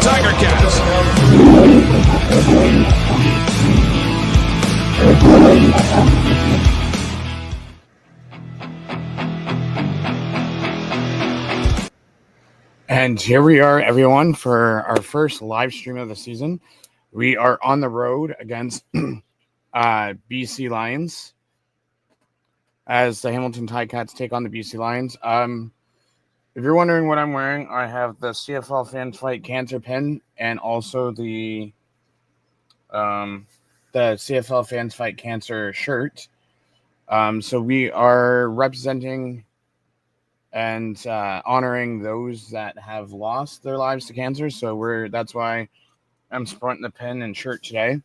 Tigercats. And here we are, everyone, for our first live stream of the season. We are on the road against BC Lions as the Hamilton Ticats take on the BC Lions. If you're wondering what I'm wearing, I have the CFL Fans Fight Cancer pin and also the CFL Fans Fight Cancer shirt. So we are representing and honoring those that have lost their lives to cancer. So that's why I'm sporting the pin and shirt today.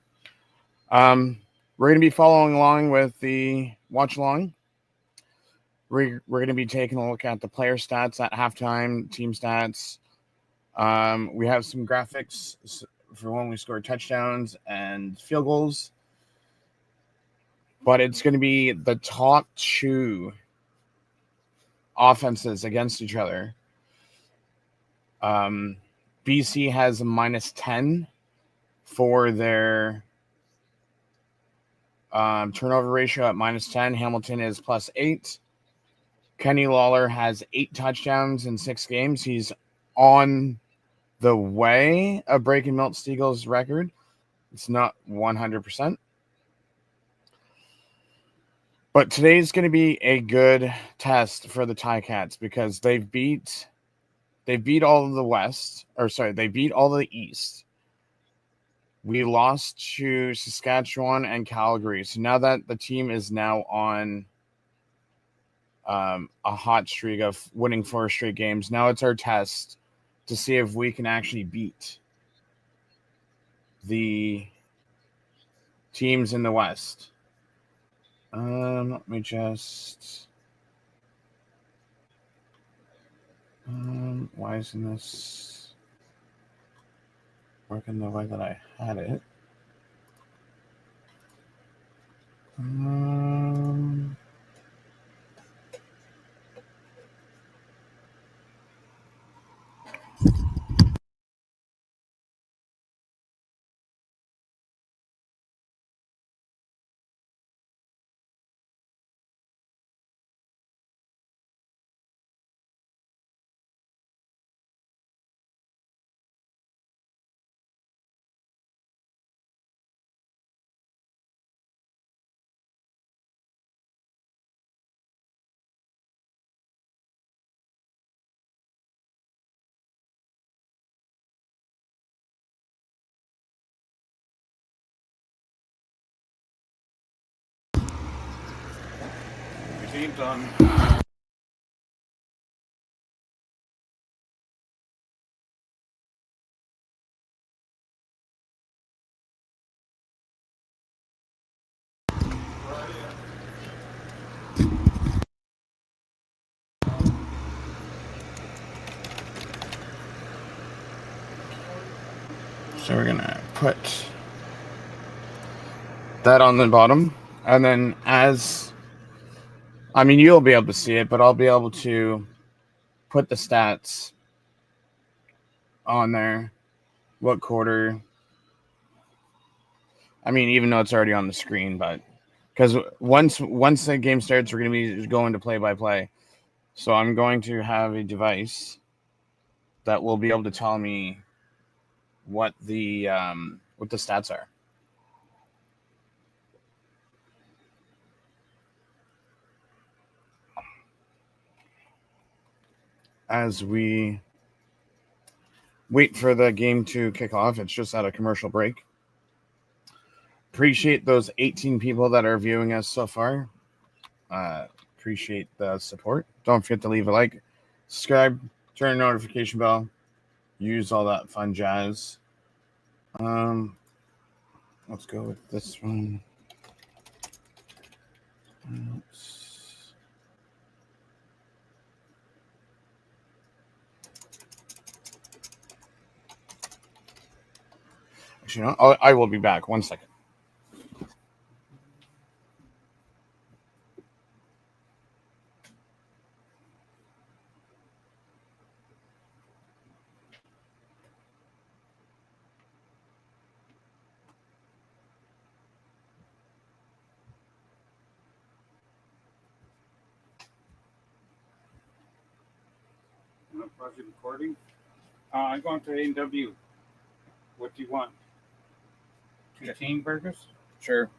We're going to be following along with the watch along. We're going to be taking a look at the player stats at halftime, team stats. We have some graphics for when we score touchdowns and field goals. But it's going to be the top two offenses against each other. BC has a -10 for their turnover ratio at -10. Hamilton is +8. Kenny Lawler has 8 touchdowns in 6 games. He's on the way of breaking Milt Steagle's record. It's not 100%. But today's going to be a good test for the Ticats because they beat all of the West, they beat all of the East. We lost to Saskatchewan and Calgary. So now that the team is now on a hot streak of winning 4 straight games, now it's our test to see if we can actually beat the teams in the West. Let me just... why isn't this working the way that I had it? Done. So we're going to put that on the bottom. And then you'll be able to see it, but I'll be able to put the stats on there. What quarter. Even though it's already on the screen, but because once the game starts, we're going to be going to play-by-play. So I'm going to have a device that will be able to tell me what the stats are. As we wait for the game to kick off, it's just at a commercial break. Appreciate those 18 people that are viewing us so far. Appreciate the support. Don't forget to leave a like, subscribe, turn on the notification bell, use all that fun jazz. Let's go with this one. Actually, no, I will be back. 1 second. Pause the recording. I'm going to A&W. What do you want? Two teen burgers? Sure.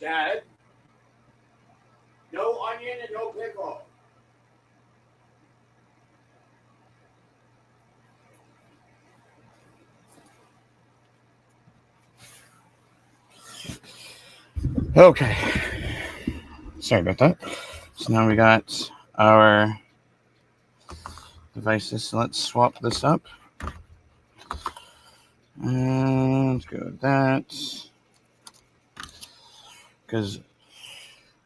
Dad, no onion and no pickle. Okay. Sorry about that. So now we got our devices. So let's swap this up. And let's go with that. Because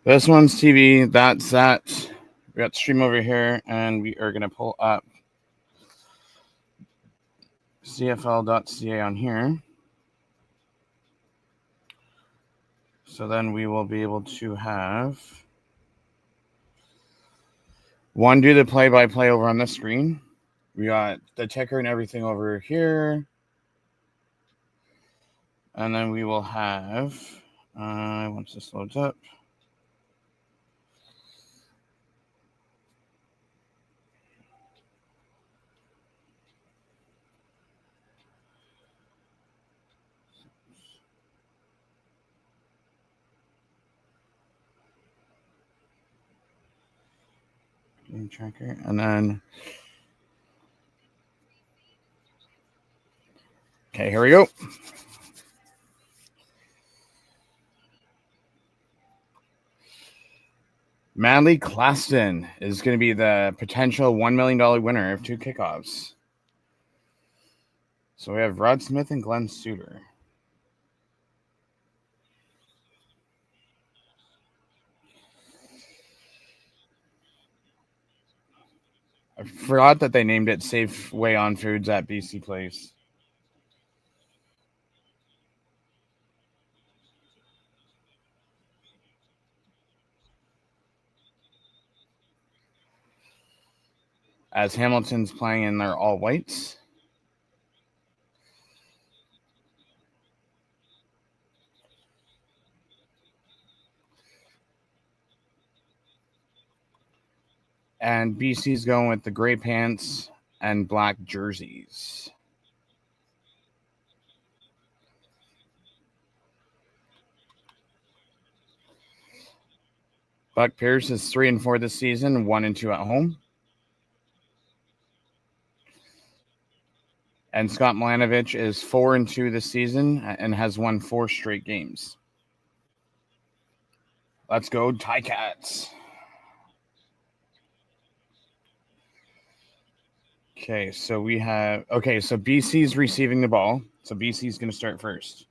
this one's TV, that's that. We got stream over here, and we are going to pull up cfl.ca on here. So then we will be able to have one, do the play-by-play over on the screen. We got the ticker and everything over here. And then we will have, once this loads up, game tracker, and then, okay, here we go. Manly Claston is going to be the potential $1 million winner of 2 kickoffs. So we have Rod Smith and Glenn Suter. I forgot that they named it Safeway on Foods at BC Place. As Hamilton's playing in their all whites. And BC's going with the gray pants and black jerseys. Buck Pierce is 3-4 this season, 1-2 at home. And Scott Milanovich is 4-2 this season and has won 4 straight games. Let's go, Ticats. Okay, so we have... Okay, so BC's receiving the ball. So BC's going to start first.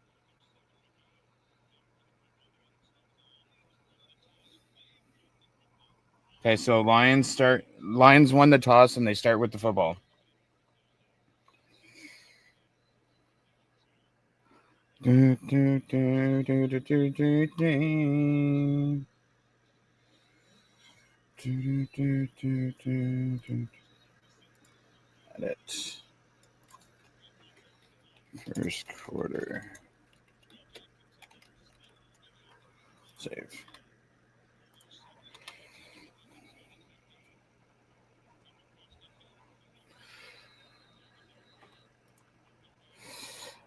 Okay, so Lions won the toss, and they start with the football. Edit. First quarter. Save.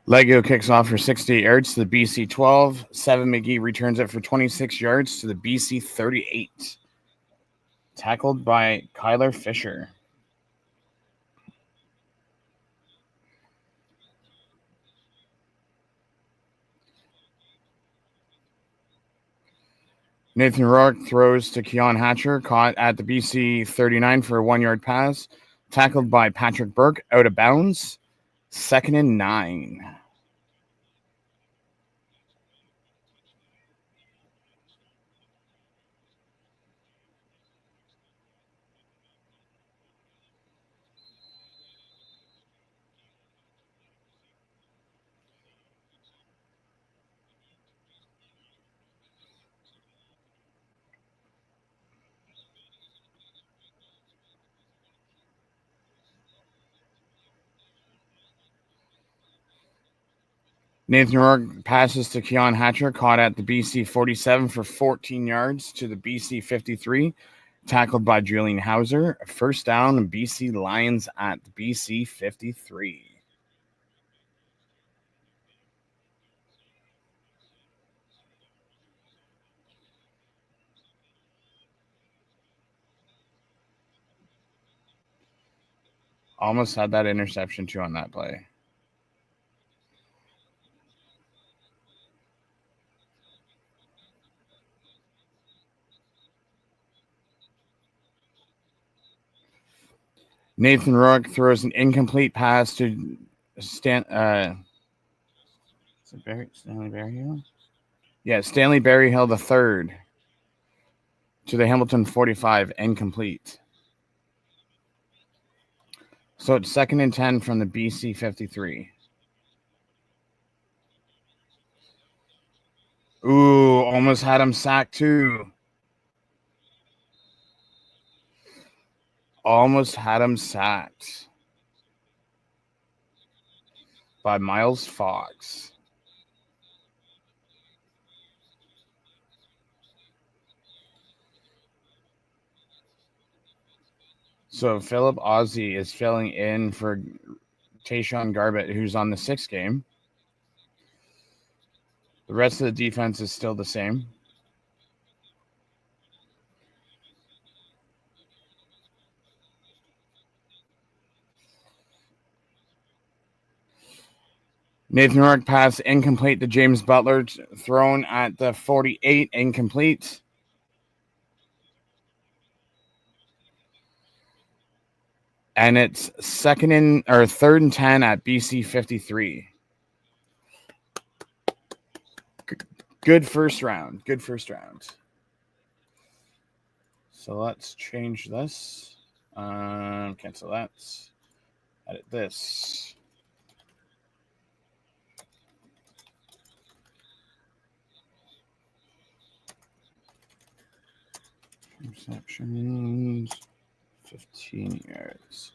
Lego kicks off for 68 yards to the BC 12. 7 McGee returns it for 26 yards to the BC 38. Tackled by Kyler Fisher. Nathan Rourke throws to Keon Hatcher, caught at the BC 39 for a 1-yard pass. Tackled by Patrick Burke, out of bounds. 2nd and 9. Nathan Rourke passes to Keon Hatcher, caught at the BC 47 for 14 yards to the BC 53, tackled by Julian Hauser. First down, BC Lions at the BC 53. Almost had that interception too on that play. Nathan Rourke throws an incomplete pass to Stanley Berryhill? Yeah, Stanley Berryhill the third to the Hamilton 45, incomplete. So it's 2nd and 10 from the BC 53. Ooh, almost had him sacked too. Almost had him sacked by Miles Fox. So Philip Ozzie is filling in for Tayshawn Garbett, who's on the 6th game. The rest of the defense is still the same. Nathan Rourke pass incomplete to James Butler, thrown at the 48, incomplete. And it's 3rd and 10 at BC 53. Good first round. So let's change this. Cancel that. Edit this. Receptions. 15 yards.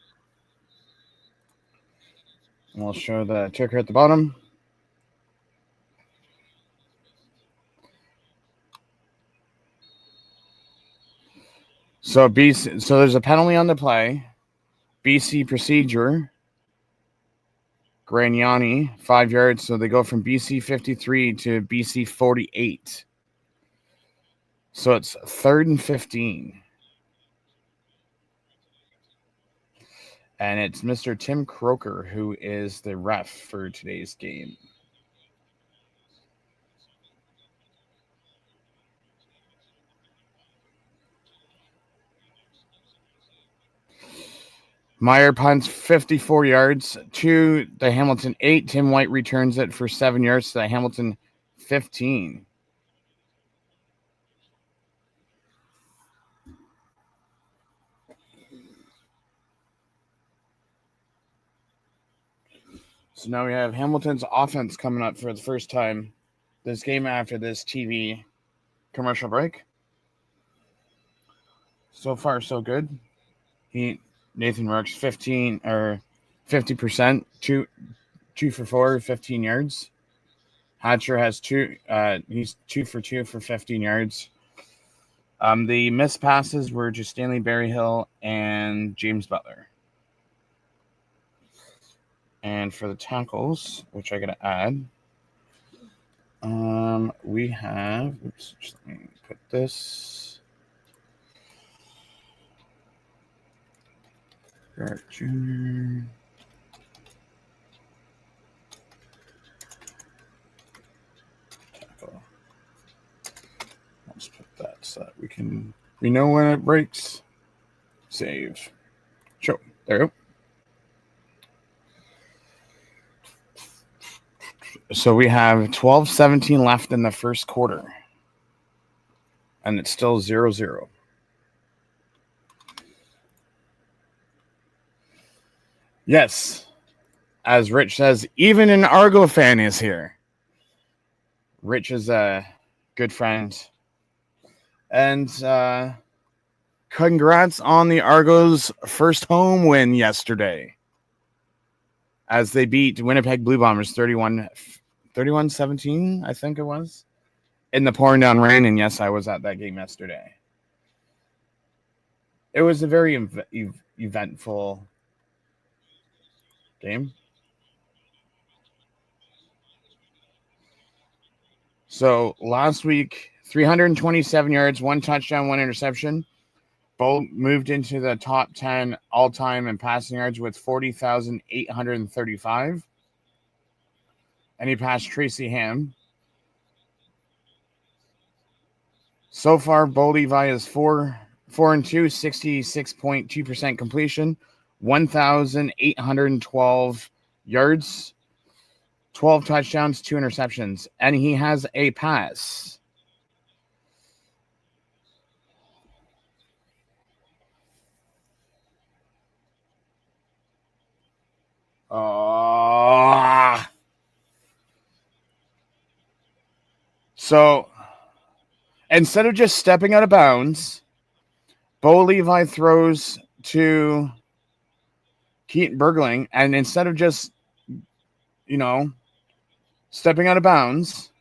And we'll show the ticker at the bottom. So there's a penalty on the play. BC procedure. Graniani, 5 yards. So they go from BC 53 to BC 48. So it's 3rd and 15. And it's Mr. Tim Croker who is the ref for today's game. Meyer punts 54 yards to the Hamilton 8. Tim White returns it for 7 yards to the Hamilton 15. So now we have Hamilton's offense coming up for the first time this game after this TV commercial break. So far, so good. Nathan Rourke's 50%, 2 for 4, 15 yards. Hatcher has 2. He's 2 for 2 for 15 yards. The missed passes were to Stanley Berryhill and James Butler. And for the tackles, which I got to add, we have. Just let me put this. Garrett Jr. Tackle. Let's put that so that we know when it breaks. Save. Show. There we go. So we have 12-17 left in the first quarter. And it's still 0-0. Yes. As Rich says, even an Argo fan is here. Rich is a good friend. And congrats on the Argos' first home win yesterday, as they beat Winnipeg Blue Bombers 31-17, I think it was, in the pouring down rain. And yes, I was at that game yesterday. It was a very eventful game. So last week, 327 yards, 1 touchdown, 1 interception. Bo moved into the top 10 all-time in passing yards with 40,835. And he passed Tracy Ham. So far, Bo Levi is 4-2, 66.2% completion, 1,812 yards, 12 touchdowns, 2 interceptions, and he has a pass. So instead of just stepping out of bounds, Bo Levi throws to Keaton Bergling, and instead of just, stepping out of bounds,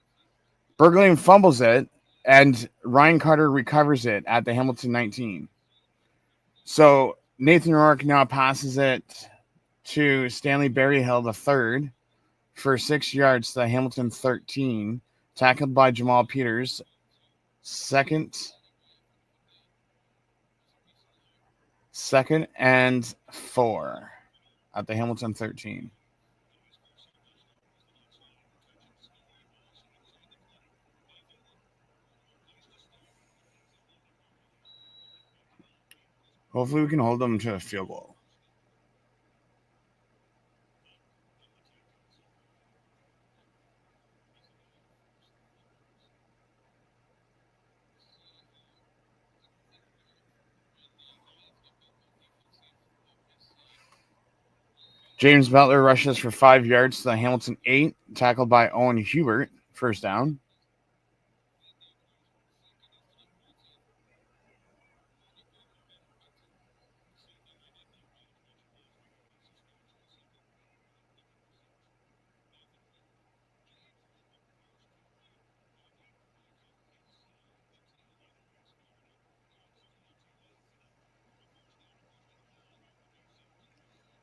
Bergling fumbles it, and Ryan Carter recovers it at the Hamilton 19. So Nathan Rourke now passes it to Stanley Berryhill III for 6 yards to the Hamilton 13, tackled by Jamal Peters. Second and 4 at the Hamilton 13. Hopefully we can hold them to a field goal. James Butler rushes for 5 yards to the Hamilton 8, tackled by Owen Hubert, first down.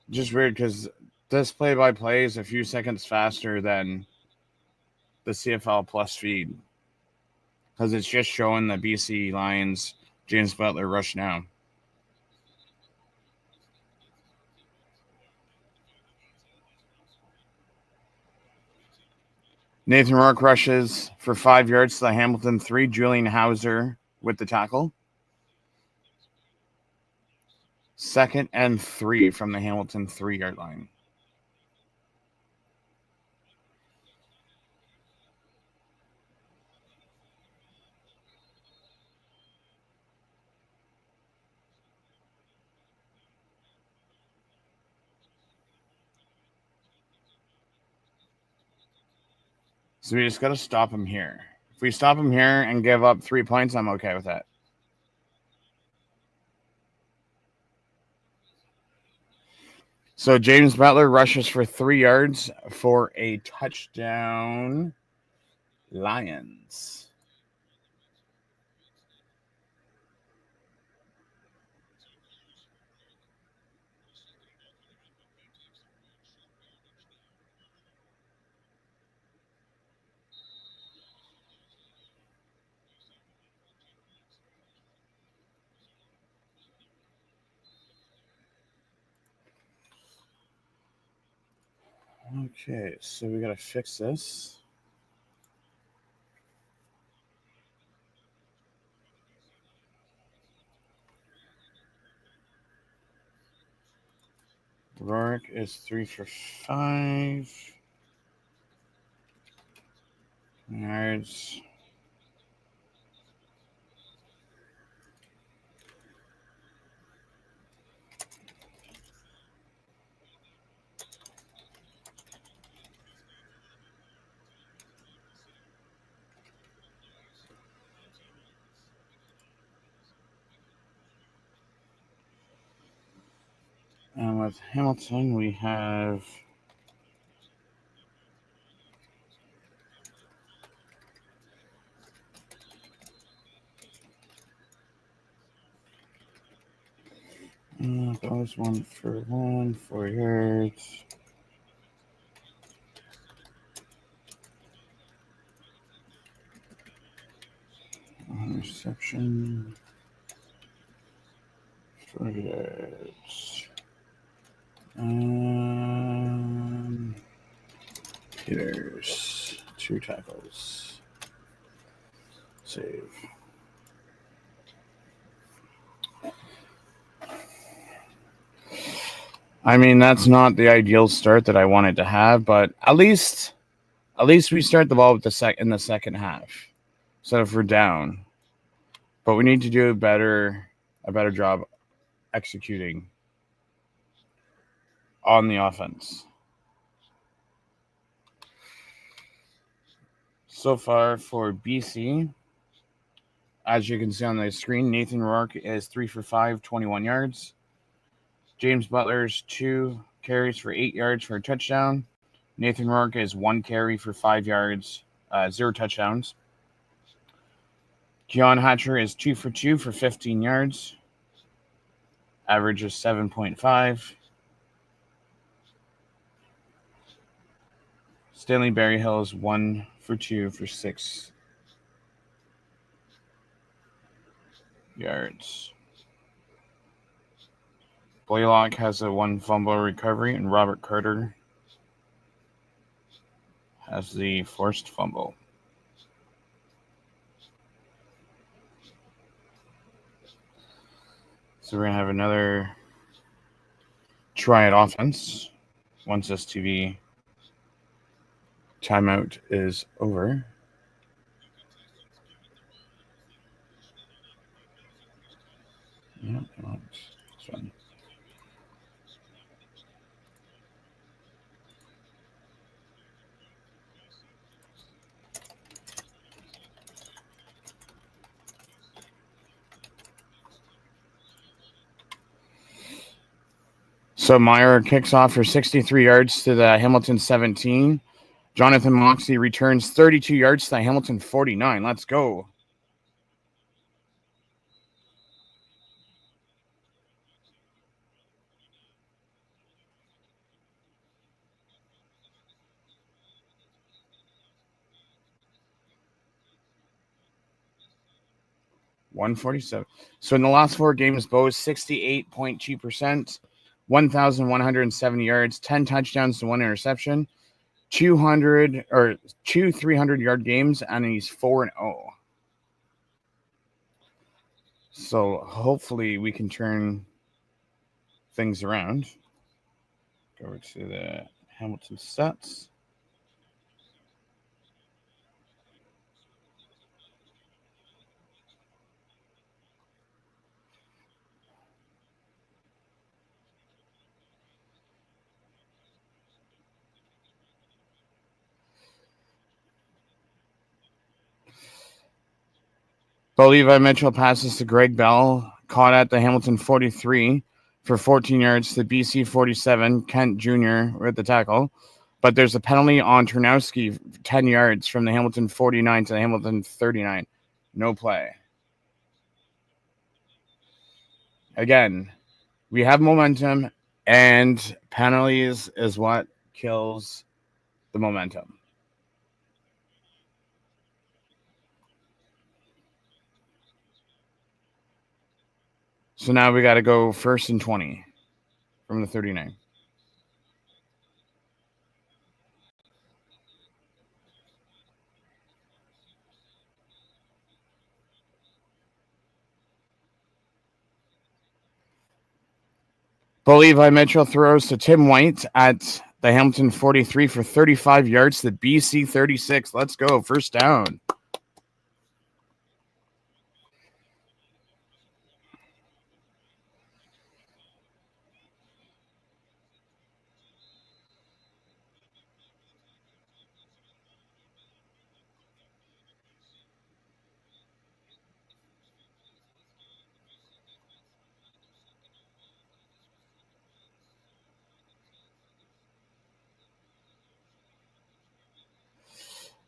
Just weird because this play-by-play is a few seconds faster than the CFL Plus feed because it's just showing the BC Lions James Butler rush now. Nathan Rourke rushes for 5 yards to the Hamilton 3. Julian Hauser with the tackle. 2nd and 3 from the Hamilton 3-yard line. So we just got to stop him here. If we stop him here and give up 3 points, I'm okay with that. So James Butler rushes for 3 yards for a touchdown. Lions. Okay, so we got to fix this. Rourke is 3 for 5 yards. And with Hamilton, we have Goes 1 for 1, 4 yards. Reception. 4 yards. Peters. 2 tackles. Save. I mean, that's not the ideal start that I wanted to have, but at least we start the ball with in the second half. So if we're down, but we need to do a better job executing on the offense. So far for BC, as you can see on the screen, Nathan Rourke is 3 for 5, 21 yards. James Butler's 2 carries for 8 yards for a touchdown. Nathan Rourke is 1 carry for 5 yards, 0 touchdowns. Keon Hatcher is 2 for 2 for 15 yards. Average is 7.5. Stanley Berryhill is 1 for 2 for 6 yards. Blaylock has a 1 fumble recovery, and Robert Carter has the forced fumble. So we're going to have another try at offense once this TV timeout is over. Yeah, this one. So Meyer kicks off for 63 yards to the Hamilton 17. Jonathan Moxley returns 32 yards to the Hamilton 49. Let's go. $147. So in the last 4 games, Bo is 68.2%, 1,170 yards, 10 touchdowns to 1 interception, 2 300-yard games, and he's 4-0. So hopefully we can turn things around. Go over to the Hamilton stats. Bo Levi Mitchell passes to Greg Bell, caught at the Hamilton 43 for 14 yards to BC 47. Kent Jr. with the tackle. But there's a penalty on Ternowski, 10 yards from the Hamilton 49 to the Hamilton 39. No play. Again, we have momentum, and penalties is what kills the momentum. So now we got to go 1st and 20 from the 39. Bo Levi Mitchell throws to Tim White at the Hamilton 43 for 35 yards to BC 36. Let's go. 1st down.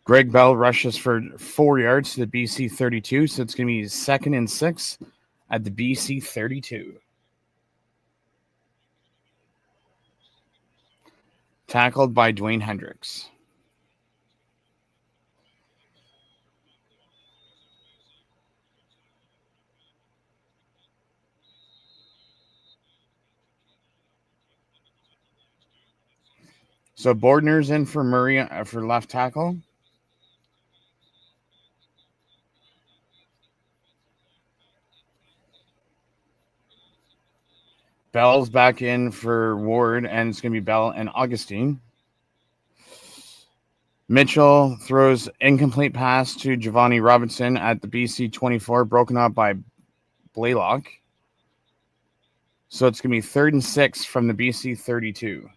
Greg Bell rushes for 4 yards to the BC 32, so it's going to be 2nd and 6 at the BC 32. Tackled by Dwayne Hendricks. So Bordner's in for Murray for left tackle. Bell's back in for Ward, and it's going to be Bell and Augustine. Mitchell throws incomplete pass to Giovanni Robinson at the BC 24, broken up by Blaylock. So it's going to be 3rd and 6 from the BC 32.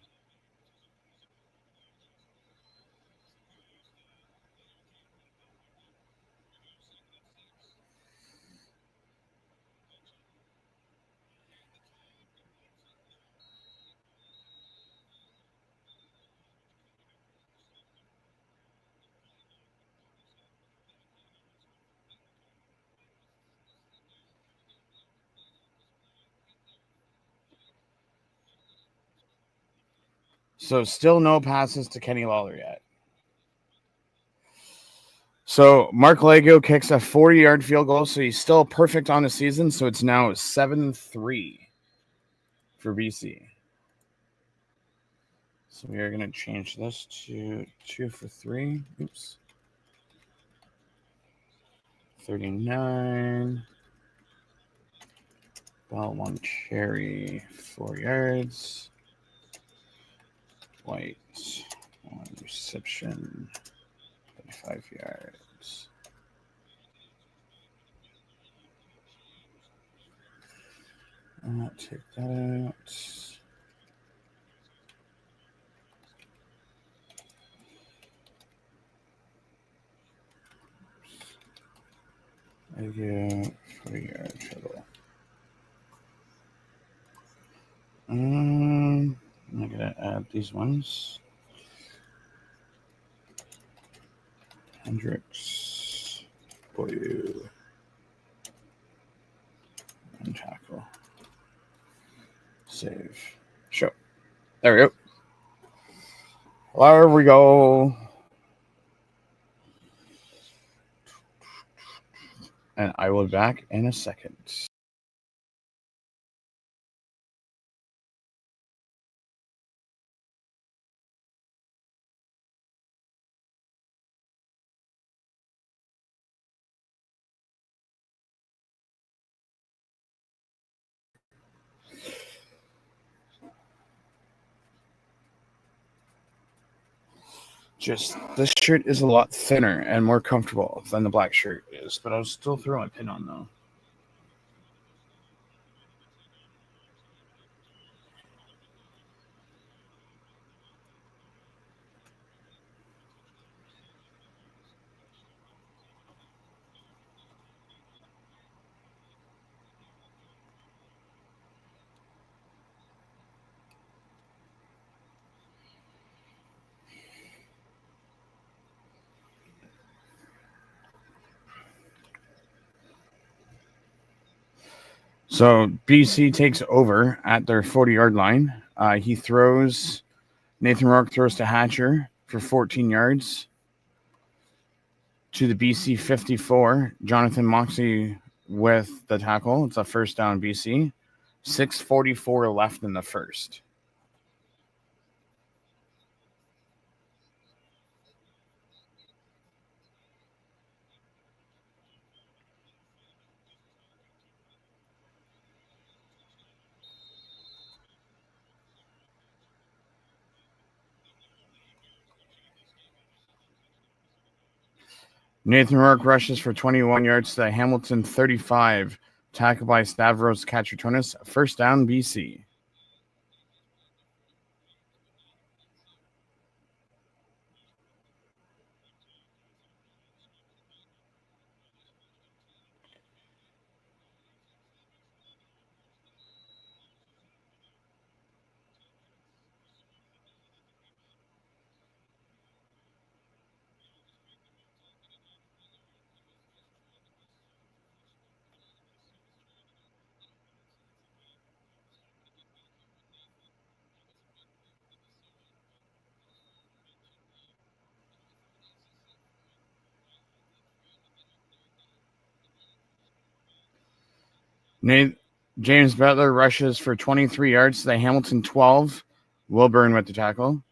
So still no passes to Kenny Lawler yet. So Mark Lego kicks a 40-yard field goal, so he's still perfect on the season. So it's now 7-3 for BC. So we are going to change this to 2 for 3. Oops. 39. Bell 1 carry, 4 yards. White 1 reception, 35 yards. Take that out. I get 4-yard total. I'm gonna add these ones. Hendricks, Boyu, and tackle. Save. Show. There we go. There we go. And I will be back in a second. Just this shirt is a lot thinner and more comfortable than the black shirt is, but I'll still throw my pin on though. So BC takes over at their 40-yard line. Nathan Rourke throws to Hatcher for 14 yards. To the BC 54, Jonathan Moxie with the tackle. It's a first down BC. 6:44 left in the first. Nathan Rourke rushes for 21 yards to the Hamilton 35. Tackle by Stavros Katratonis. First down, BC. James Butler rushes for 23 yards to the Hamilton 12. Wilburn with the tackle.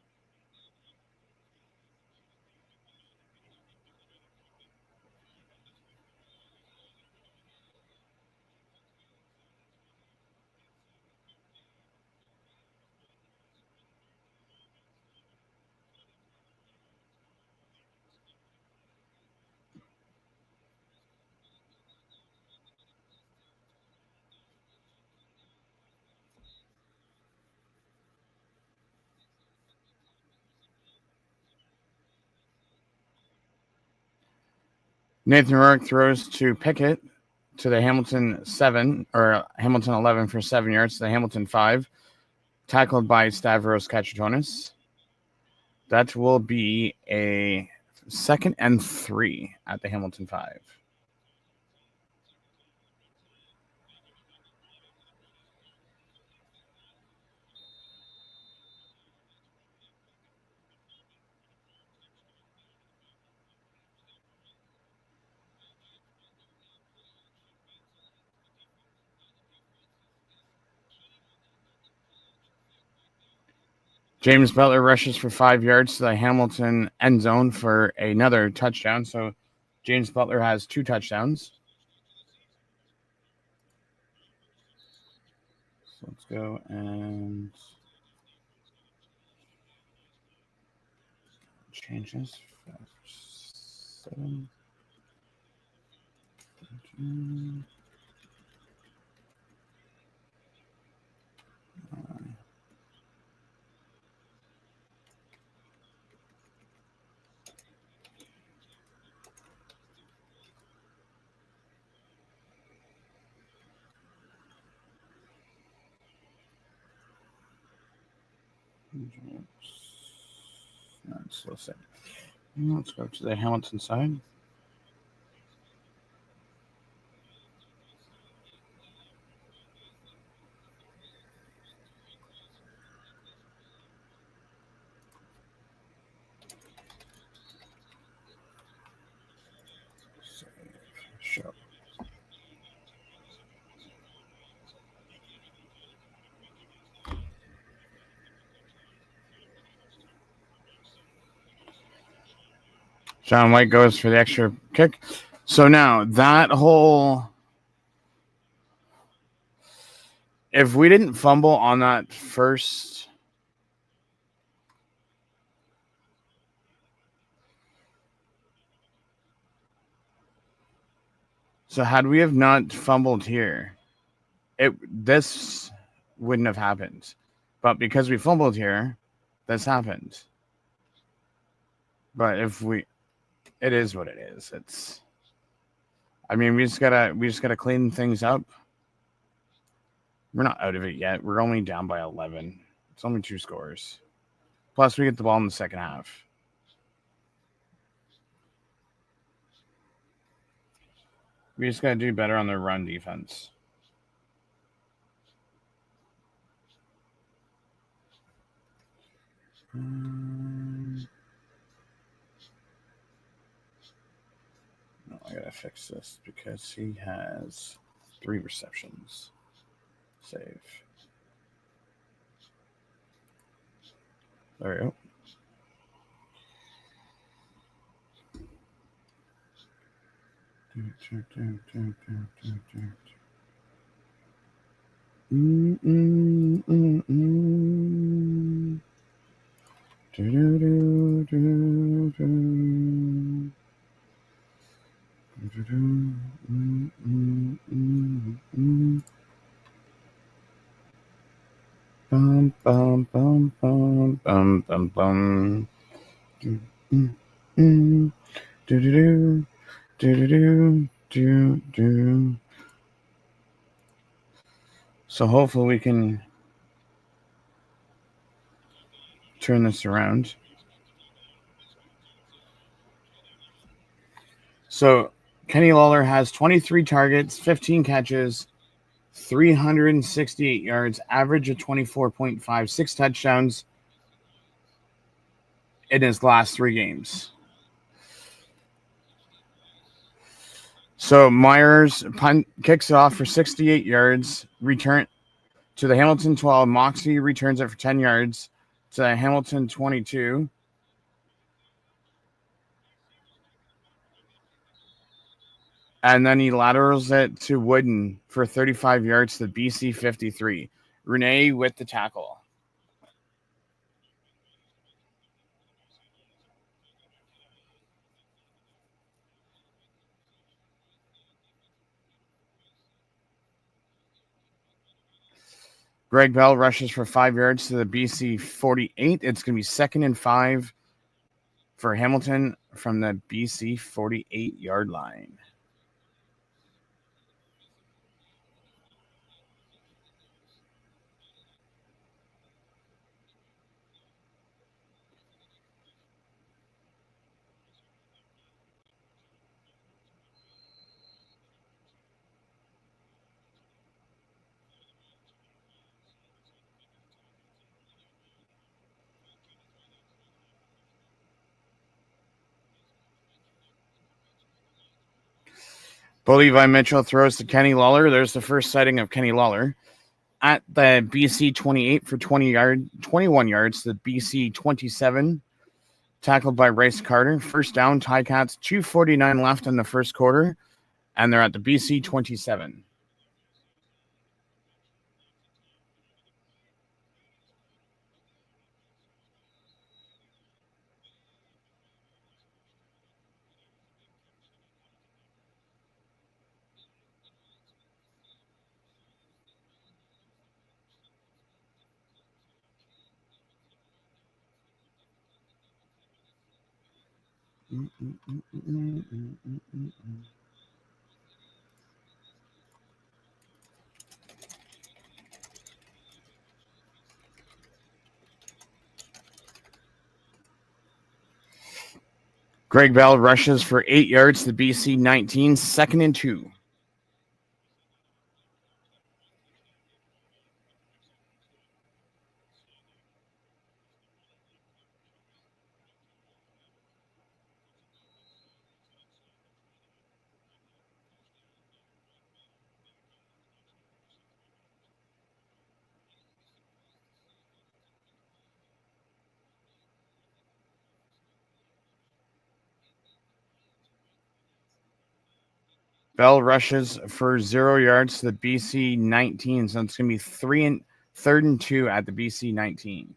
Nathan Rourke throws to Pickett to the Hamilton 7 or Hamilton 11 for 7 yards to the Hamilton 5. Tackled by Stavros Kachatonis. That will be a 2nd and 3 at the Hamilton 5. James Butler rushes for 5 yards to the Hamilton end zone for another touchdown. So James Butler has 2 touchdowns. So let's go and change this. 7. Let's go to the Hamilton side. Show. John White goes for the extra kick. So now that whole, if we didn't fumble on that first, so had we have not fumbled here, this wouldn't have happened. But because we fumbled here, this happened. But it is what it is. We just gotta clean things up. We're not out of it yet. We're only down by 11. It's only 2 scores. Plus, we get the ball in the second half. We just gotta do better on the run defense. I gotta fix this because he has 3 receptions. Save. There we go. Bum bum bum bum bum bum bum. Do do do do do do. So hopefully we can turn this around. So Kenny Lawler has 23 targets, 15 catches, 368 yards, average of 24.5, 6 touchdowns in his last 3 games. So Myers kicks it off for 68 yards, return to the Hamilton 12. Moxie returns it for 10 yards to the Hamilton 22. And then he laterals it to Wooden for 35 yards to the BC 53. Renee with the tackle. Greg Bell rushes for 5 yards to the BC 48. It's going to be 2nd and 5 for Hamilton from the BC 48-yard line. Levi Mitchell throws to Kenny Lawler. There's the first sighting of Kenny Lawler at the BC 28 for 21 yards. The BC 27 tackled by Rice Carter. First down, Ticats, 2:49 left in the first quarter, and they're at the BC 27. Greg Bell rushes for 8 yards to BC 19, 2nd and 2. Bell rushes for 0 yards to the BC 19, so it's going to be 3rd and 2 at the BC 19.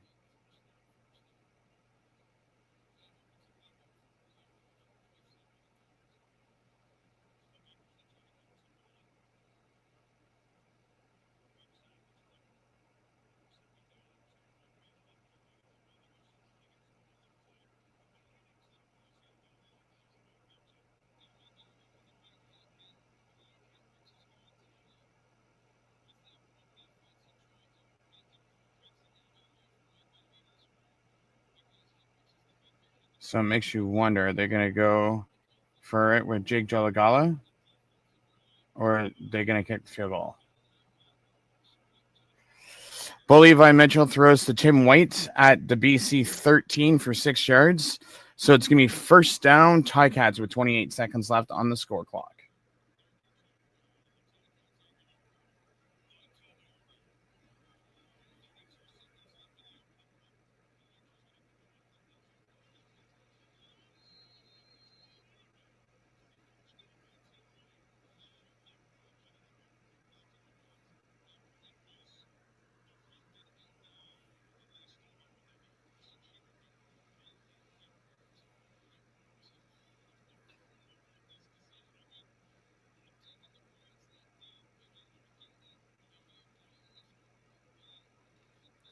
So it makes you wonder, are they going to go for it with Jake Jalagala, or are they going to kick the field goal? Levi Mitchell throws to Tim White at the BC 13 for 6 yards. So it's going to be first down, Ticats with 28 seconds left on the score clock.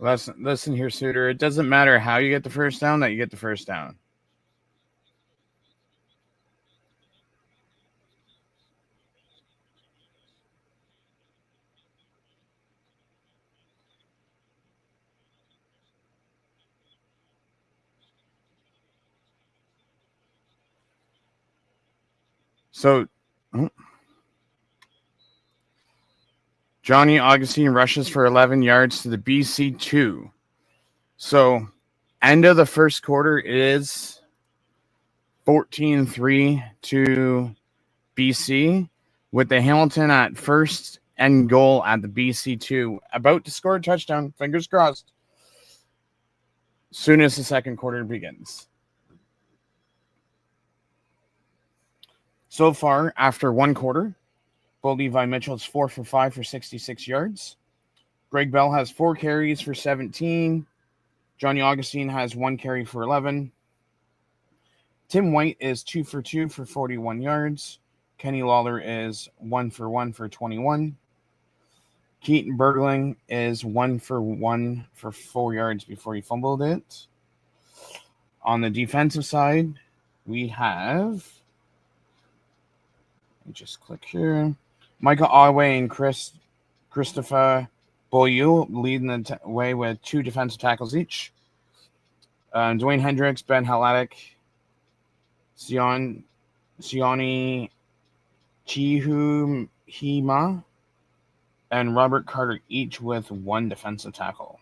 Listen here, Suitor. It doesn't matter how you get the first down, that you get the first down. So Johnny Augustine rushes for 11 yards to the BC 2. So end of the first quarter is 14-3 to BC, with the Hamilton at first and goal at the BC2, about to score a touchdown. Fingers crossed. Soon as the second quarter begins. So far, after one quarter, Bo Levi Mitchell's 4 for 5 for 66 yards. Greg Bell has 4 carries for 17. Johnny Augustine has 1 carry for 11. Tim White is 2 for 2 for 41 yards. Kenny Lawler is 1 for 1 for 21. Keaton Bergling is 1 for 1 for 4 yards before he fumbled it. On the defensive side, we have, let me just click here, Micah Otway and Christopher Beaulieu leading the way with 2 defensive tackles each. Dwayne Hendricks, Ben Haladik, Sione Chihuhima, and Robert Carter each with 1 defensive tackle.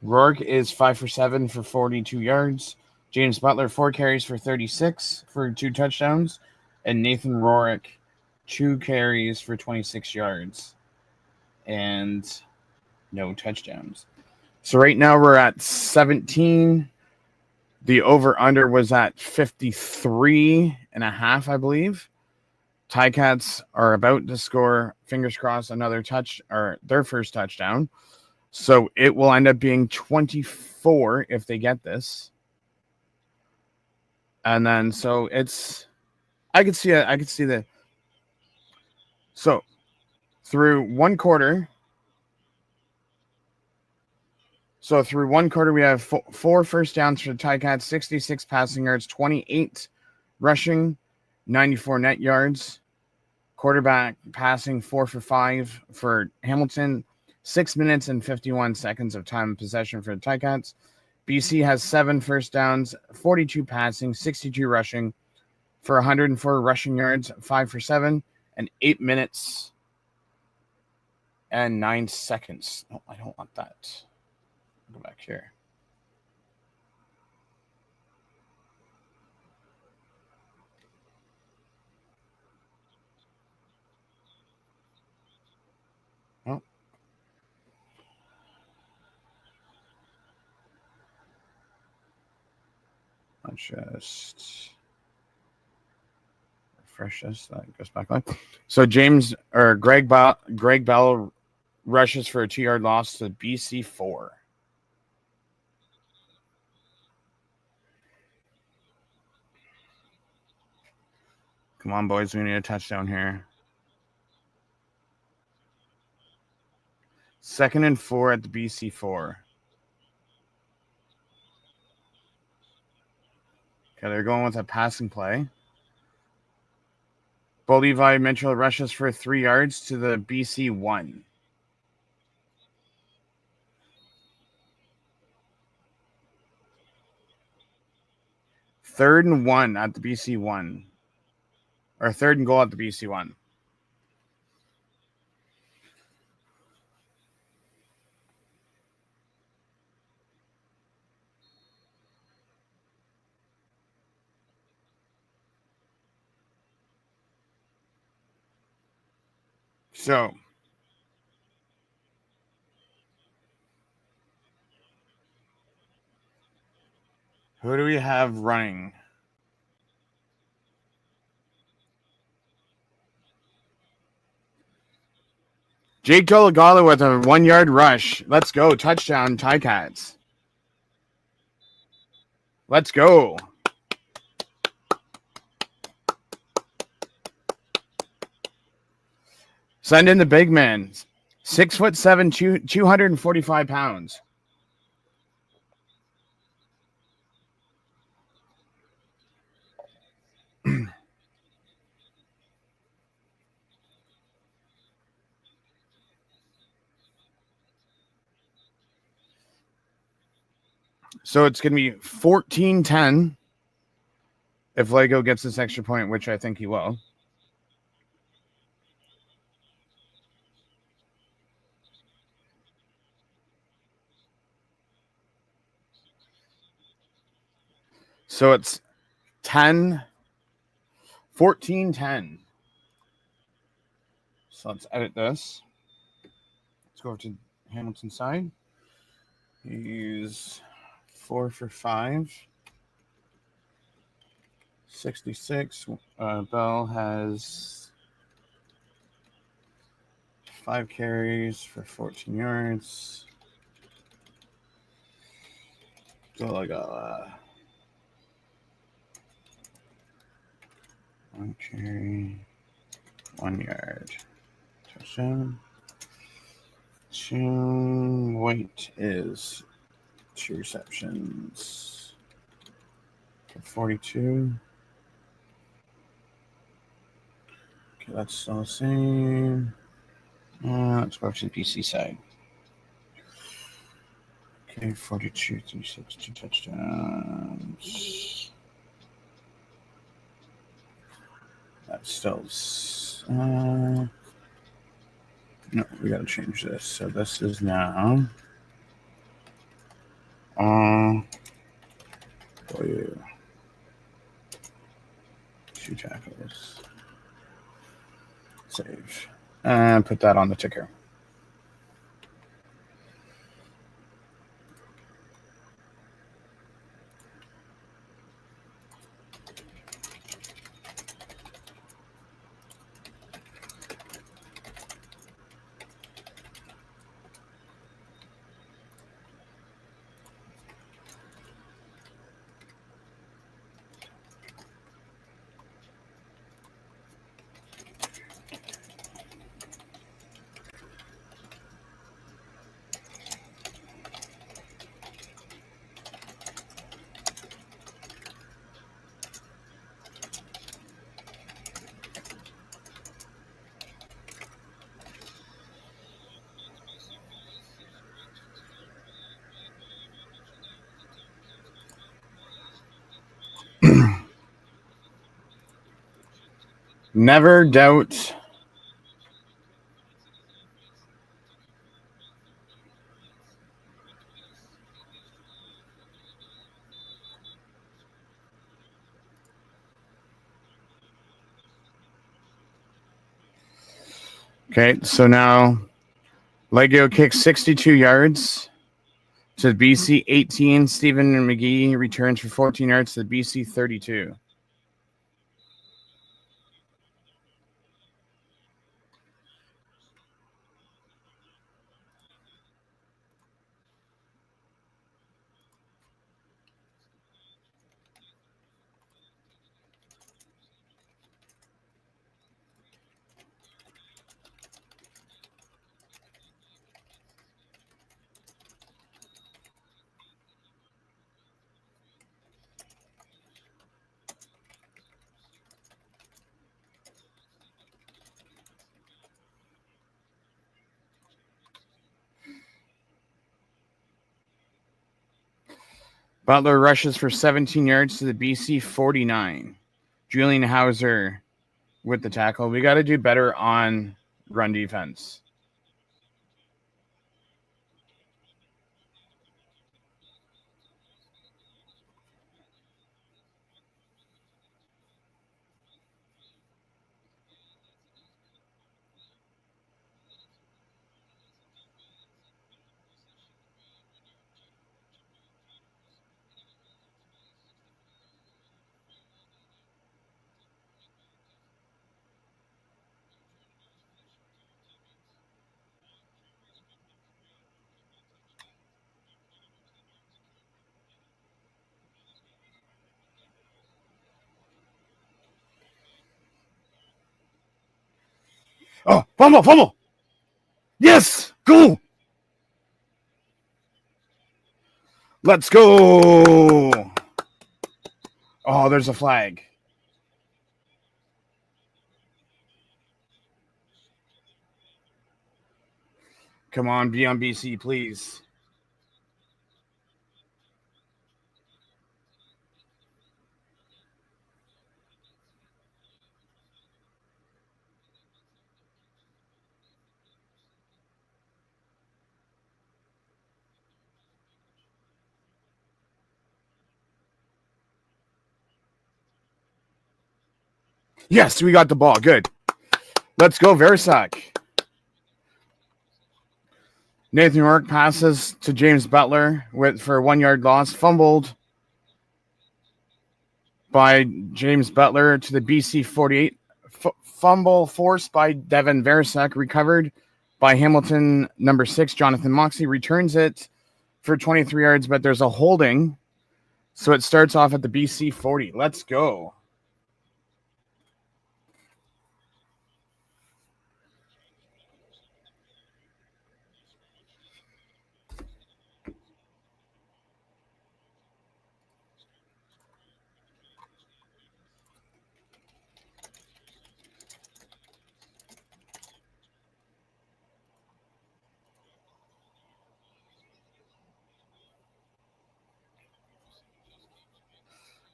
Rourke is 5 for 7 for 42 yards. James Butler, 4 carries for 36 for 2 touchdowns. And Nathan Rourke, 2 carries for 26 yards and no touchdowns. So right now we're at 17. The over-under was at 53.5, I believe. Ticats are about to score, fingers crossed, another touch, or their first touchdown. So it will end up being 24 if they get this. And then so it's, I could see the, so through one quarter, we have 4 first downs for the Ticats, 66 passing yards, 28 rushing, 94 net yards. Quarterback passing 4 for 5 for Hamilton, 6 minutes and 51 seconds of time of possession for the Ticats. BC has 7 first downs, 42 passing, 62 rushing for 104 rushing yards, 5 for 7, and 8 minutes and 9 seconds. No, I don't want that. Go back here. Oh. I'll just refresh this. That goes back on. So Greg Bell rushes for a 2-yard loss to BC 4. Come on, boys. We need a touchdown here. 2nd and 4 at the BC 4. Okay, they're going with a passing play. Bo Levi Mitchell rushes for 3 yards to the BC 1. Third and 1 at the BC 1. Or 3rd and goal at the BC 1. So, who do we have running? Jake Dolagala with a 1-yard rush. Let's go. Touchdown, Ticats. Let's go. Send in the big man. 6'7", 245 pounds. So it's going to be 14-10 if Lego gets this extra point, which I think he will. So it's 10, 14, 10. So let's edit this. Let's go over to Hamilton's side. He's 4 for 5. 66. Bell has 5 carries for 14 yards. Gala. 1 carry, 1 yard. Touchdown. White is 2 receptions for 42. Okay, that's still the same. Let's go to the BC side. Okay, 42, 36, 2 touchdowns. That's still. No, we gotta change this. So this is now. For you. 2 tackles. Save. And put that on the ticker. Never doubt. Okay, so now Leggo kicks 62 yards to the BC 18. Stephen McGee returns for 14 yards to the BC 32. Butler rushes for 17 yards to the BC 49. Julian Hauser with the tackle. We got to do better on run defense. Oh, fumble. Yes, go. Let's go. Oh, there's a flag. Come on, be on BC, please. Yes, we got the ball. Good. Let's go, Verisak. Nathan Rourke passes to James Butler for a 1 yard loss. Fumbled by James Butler to the BC 48. Fumble forced by Devin Verisak. Recovered by Hamilton number 6, Jonathan Moxley. Returns it for 23 yards, but there's a holding. So it starts off at the BC 40. Let's go.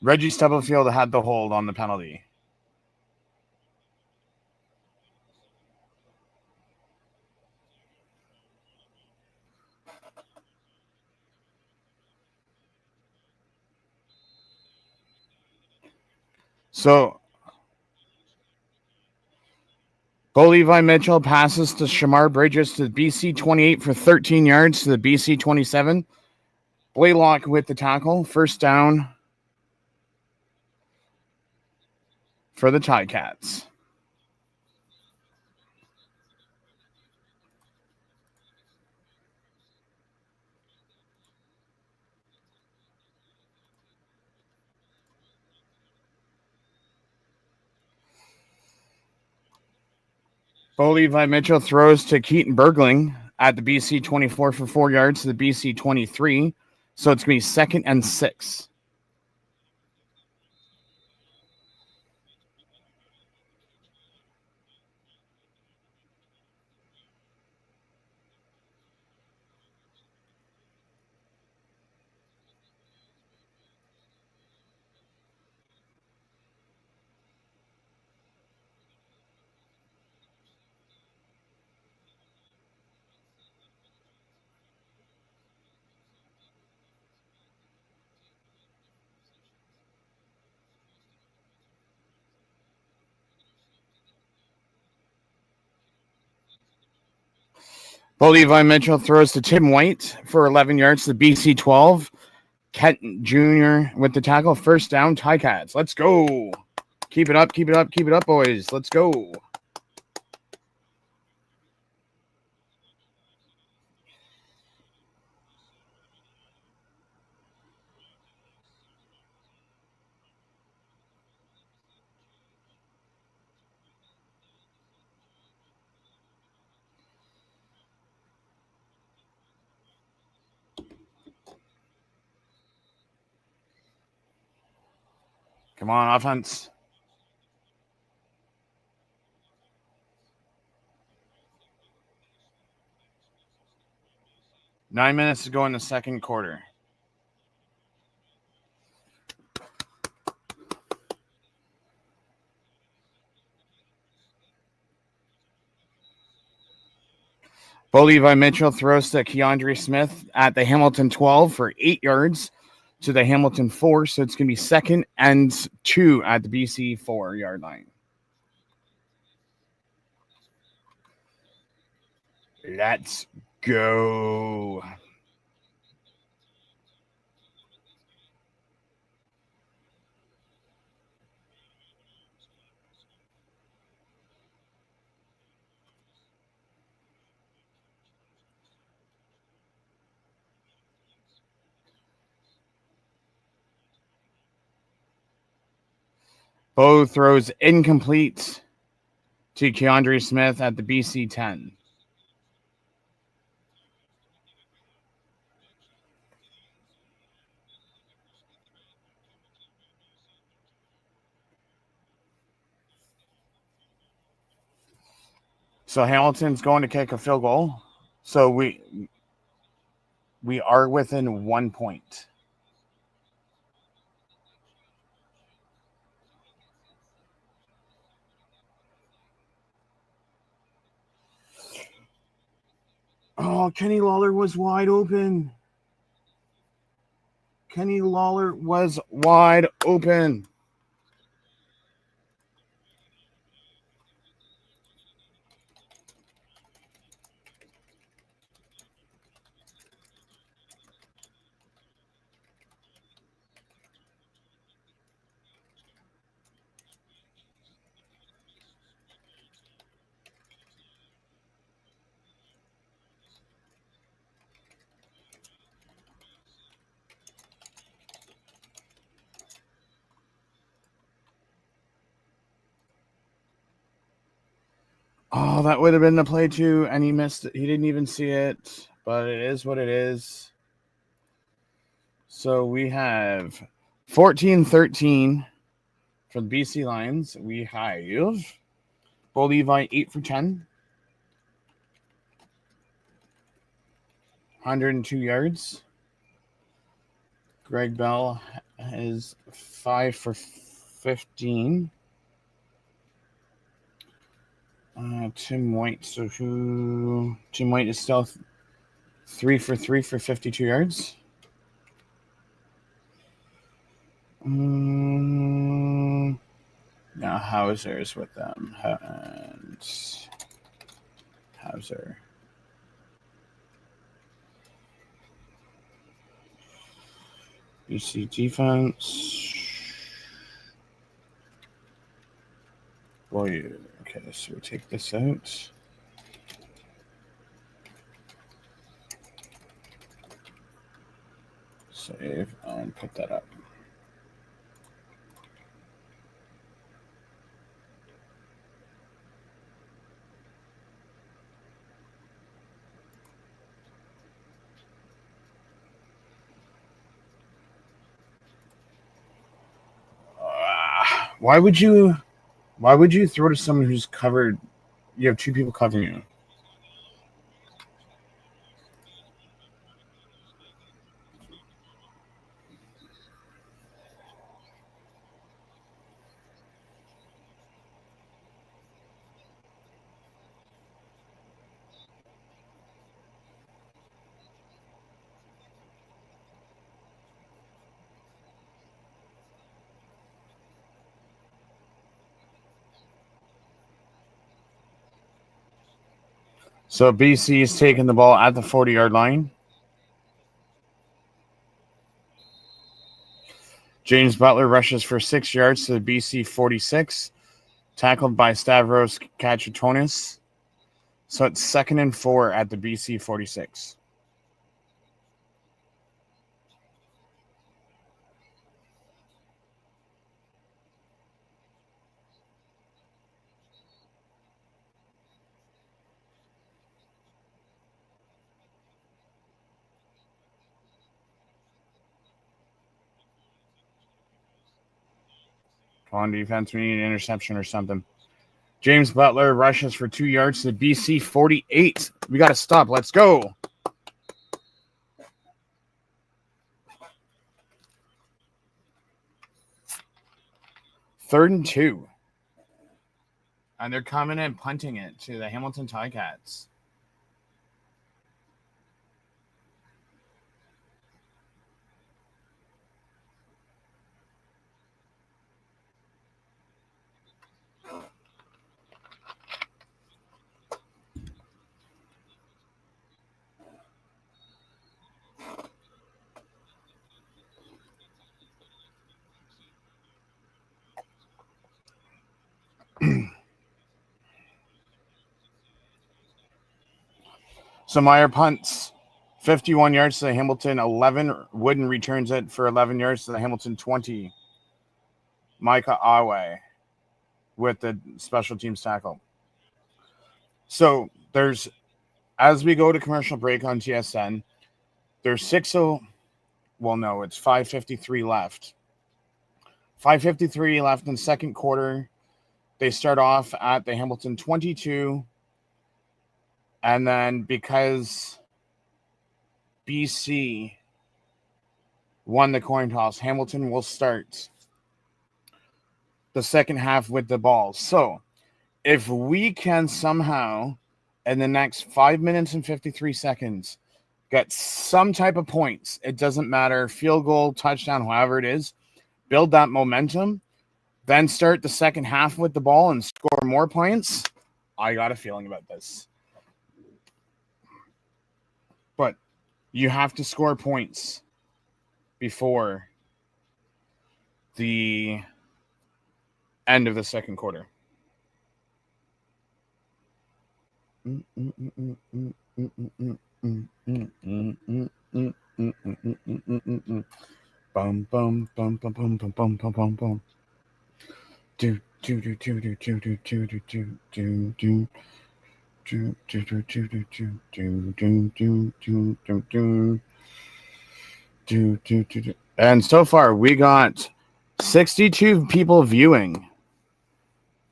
Reggie Stubblefield had the hold on the penalty. So Bo Levi Mitchell passes to Shamar Bridges to the BC 28 for 13 yards to the BC 27. Blaylock with the tackle. First down for the Ticats. Bo Levi Mitchell throws to Keaton Bergling at the BC 24 for 4 yards to the BC 23. So it's going to be 2nd and 6. Bo Levi Mitchell throws to Tim White for 11 yards to the BC 12. Kent Jr. with the tackle. First down, Ticats. Let's go. Keep it up, keep it up, keep it up, boys. Let's go. Come on, offense. Nine minutes to go in the second quarter. Bo Levi Mitchell throws to Keandre Smith at the Hamilton 12 for 8 yards to the Hamilton 4. So it's going to be 2nd and 2 at the BC 4-yard line. Let's go. Bo throws incomplete to Keandre Smith at the BC 10. So Hamilton's going to kick a field goal. So we are within 1 point. Oh, Kenny Lawler was wide open. Kenny Lawler was wide open. Oh, that would have been the play too, and he missed it. He didn't even see it, but it is what it is. So we have 14-13 for the BC Lions. We have Bo Levi 8 for 10, 102 yards. Greg Bell is 5 for 15. Tim White. So Tim White is still 3 for 3 for 52 yards. Now Hauser's with them. And Hauser. BC defense. Boy, okay, so we take this out. Save and put that up. Why would you throw to someone who's covered? You have 2 people covering you. So BC is taking the ball at the 40-yard line. James Butler rushes for 6 yards to the BC 46, tackled by Stavros Kachatonis. So it's 2nd and 4 at the BC 46. On defense, we need an interception or something. James Butler rushes for 2 yards to the BC 48. We got to stop. Let's go. Third and 2. And they're coming and punting it to the Hamilton Ticats. So Meyer punts 51 yards to the Hamilton 11. Wooden returns it for 11 yards to the Hamilton 20. Micah Awe with the special teams tackle. So there's, as we go to commercial break on TSN, there's 5:53 left. 5:53 left in the second quarter. They start off at the Hamilton 22. And then because BC won the coin toss, Hamilton will start the second half with the ball. So if we can somehow, in the next 5 minutes and 53 seconds, get some type of points, it doesn't matter, field goal, touchdown, however it is, build that momentum, then start the second half with the ball and score more points, I got a feeling about this. But you have to score points before the end of the second quarter. Bum bum bum bum bum bum bum bum bum bum. Do do do do do do do do do do do. And so far, we got 62 people viewing.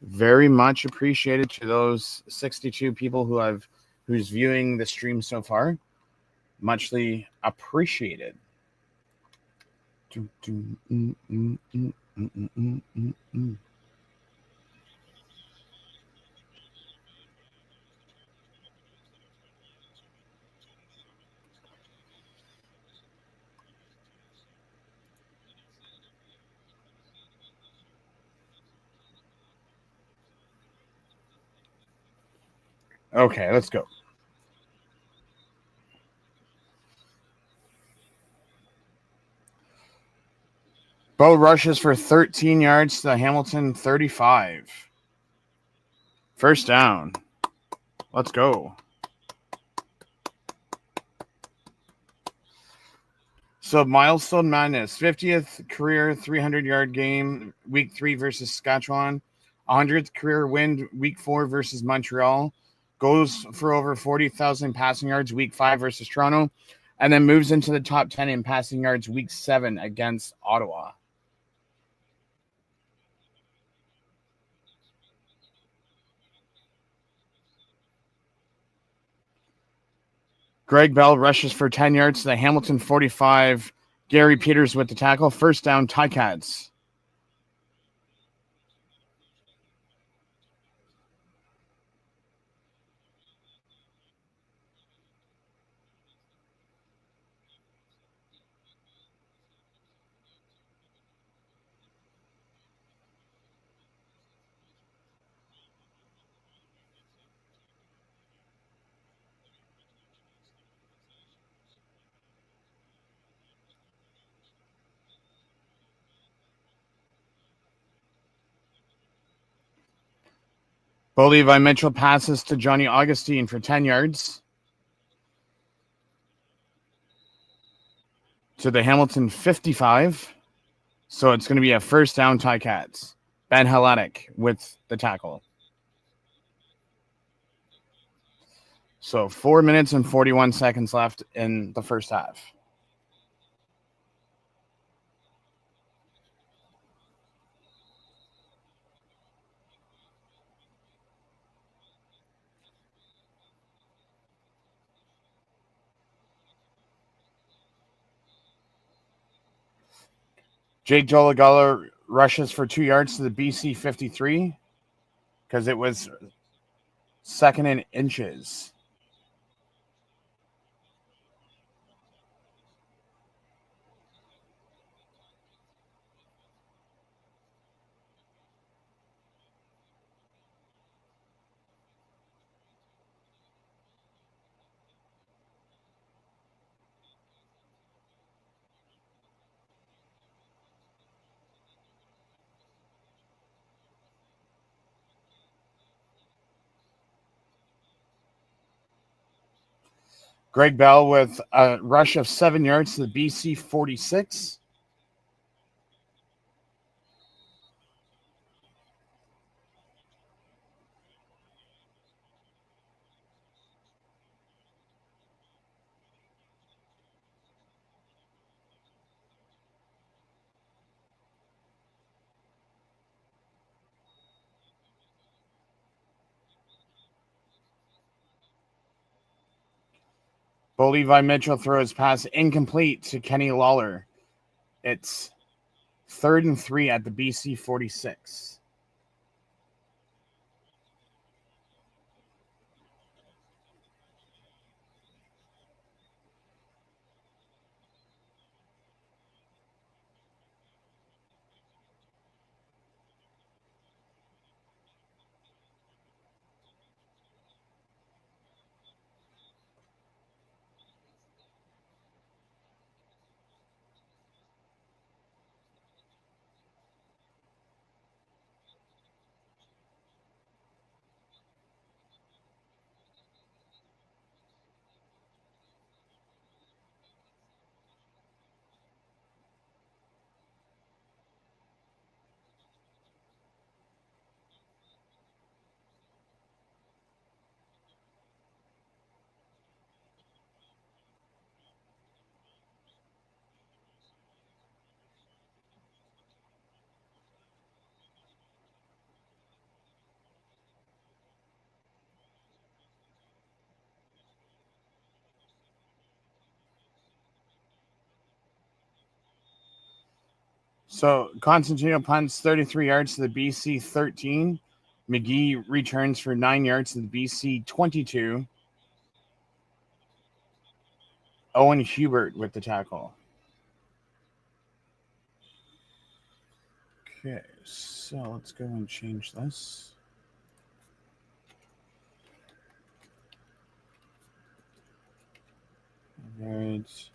Very much appreciated to those 62 people who's viewing the stream so far. Muchly appreciated. Okay, let's go. Bo rushes for 13 yards to the Hamilton 35. First down. Let's go. So Milestone Madness, 50th career 300-yard game, week 3 versus Saskatchewan. 100th career win, week 4 versus Montreal. Goes for over 40,000 passing yards, week 5 versus Toronto. And then moves into the top 10 in passing yards, week 7 against Ottawa. Greg Bell rushes for 10 yards to the Hamilton 45. Gary Peters with the tackle. First down, Ticats. Bo Levi Mitchell passes to Johnny Augustine for 10 yards. To the Hamilton 55. So it's going to be a first down, Ticats. Ben Halatic with the tackle. So 4 minutes and 41 seconds left in the first half. Jake Jolagala rushes for 2 yards to the BC 53 because it was second in inches. Greg Bell with a rush of 7 yards to the BC 46. Bo Levi Mitchell throws pass incomplete to Kenny Lawler. It's 3rd and 3 at the BC 46. So Constantino punts 33 yards to the BC 13. McGee returns for 9 yards to the BC 22. Owen Hubert with the tackle. Okay, so let's go and change this. All right.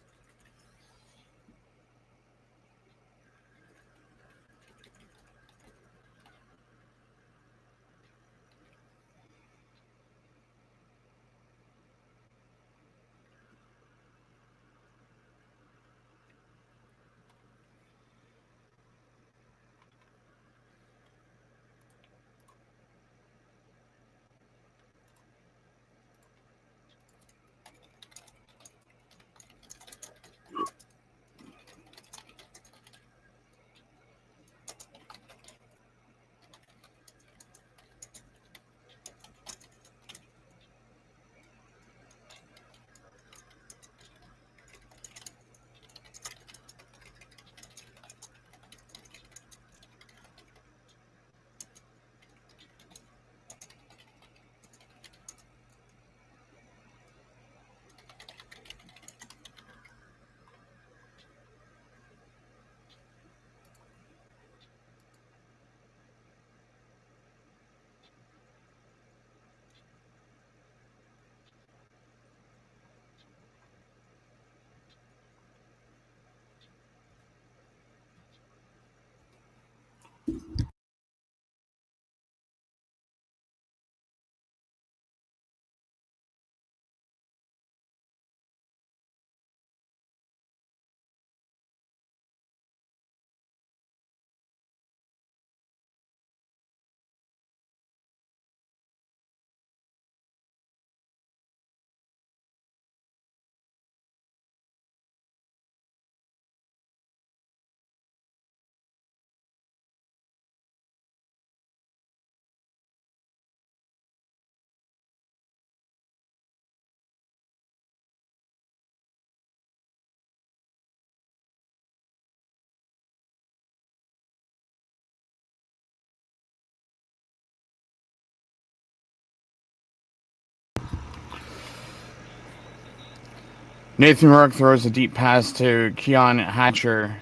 Nathan Rourke throws a deep pass to Keon Hatcher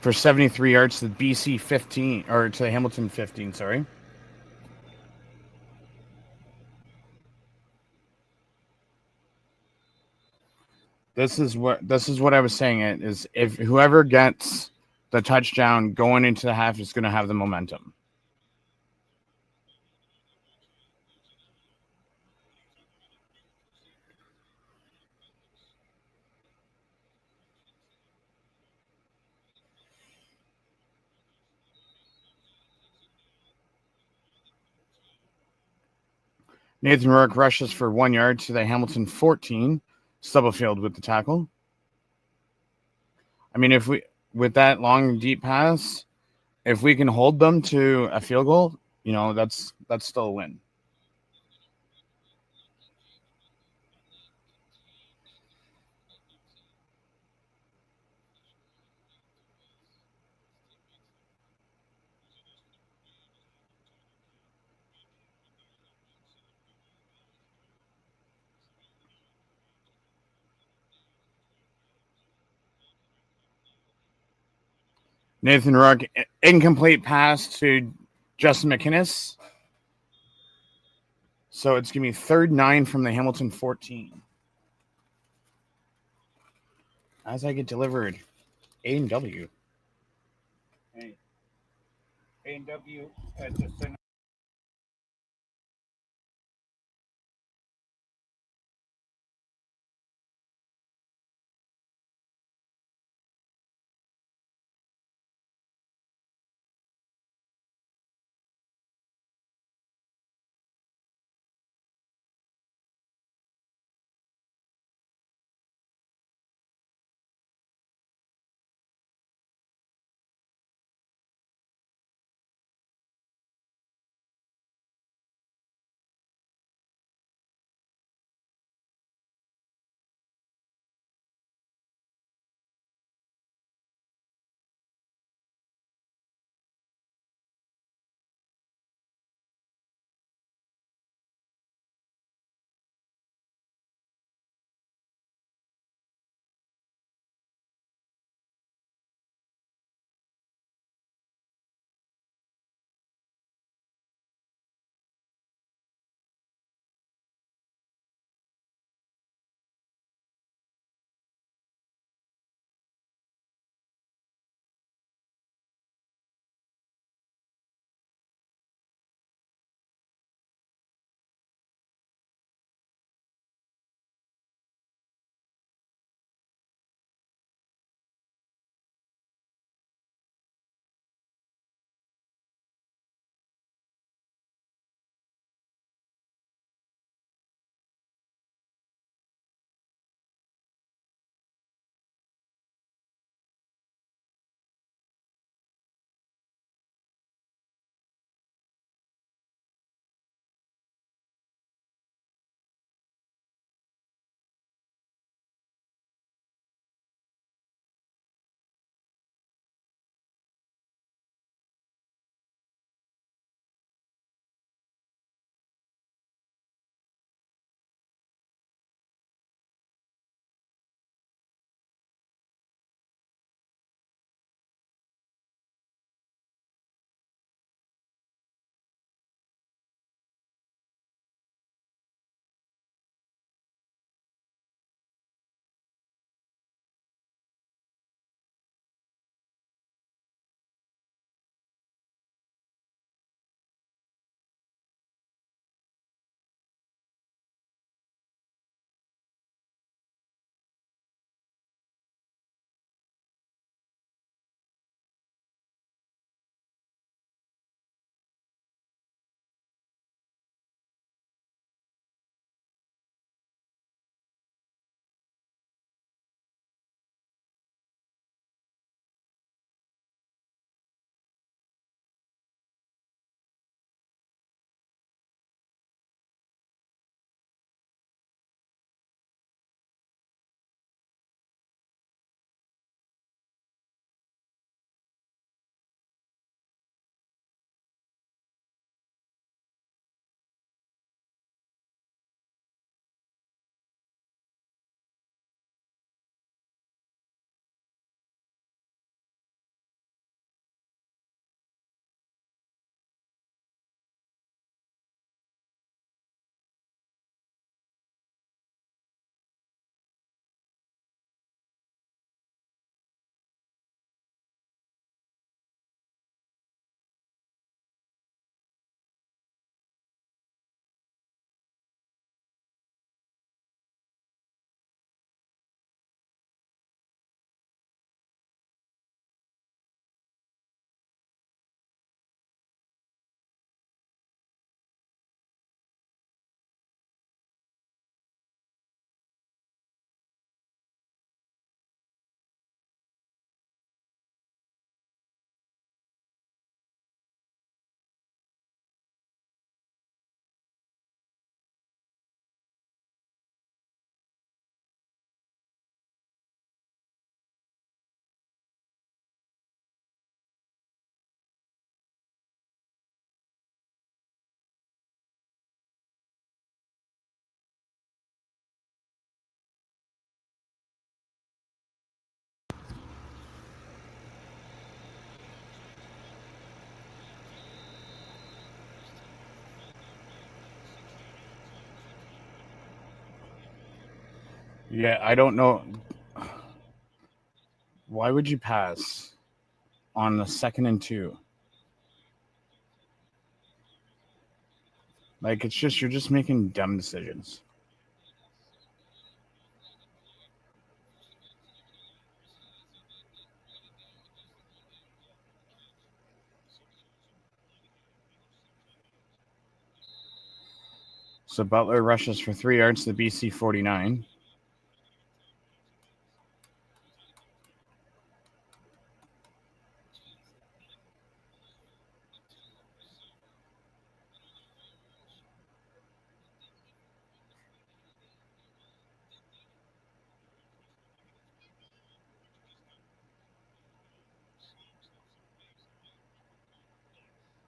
for 73 yards to the BC 15, or to the Hamilton 15, sorry. This is what I was saying. It is, if whoever gets the touchdown going into the half is going to have the momentum. Nathan Rourke rushes for 1 yard to the Hamilton 14. Stubblefield with the tackle. I mean, if we, with that long deep pass, if we can hold them to a field goal, you know, that's still a win. Nathan Rourke, incomplete pass to Justin McInnes. So it's going to be 3rd 9 from the Hamilton 14. As I get delivered, A&W. Hey. A&W at the center. Yeah, I don't know. Why would you pass on the 2nd and 2? Like, it's just, you're just making dumb decisions. So Butler rushes for 3 yards to the BC 49.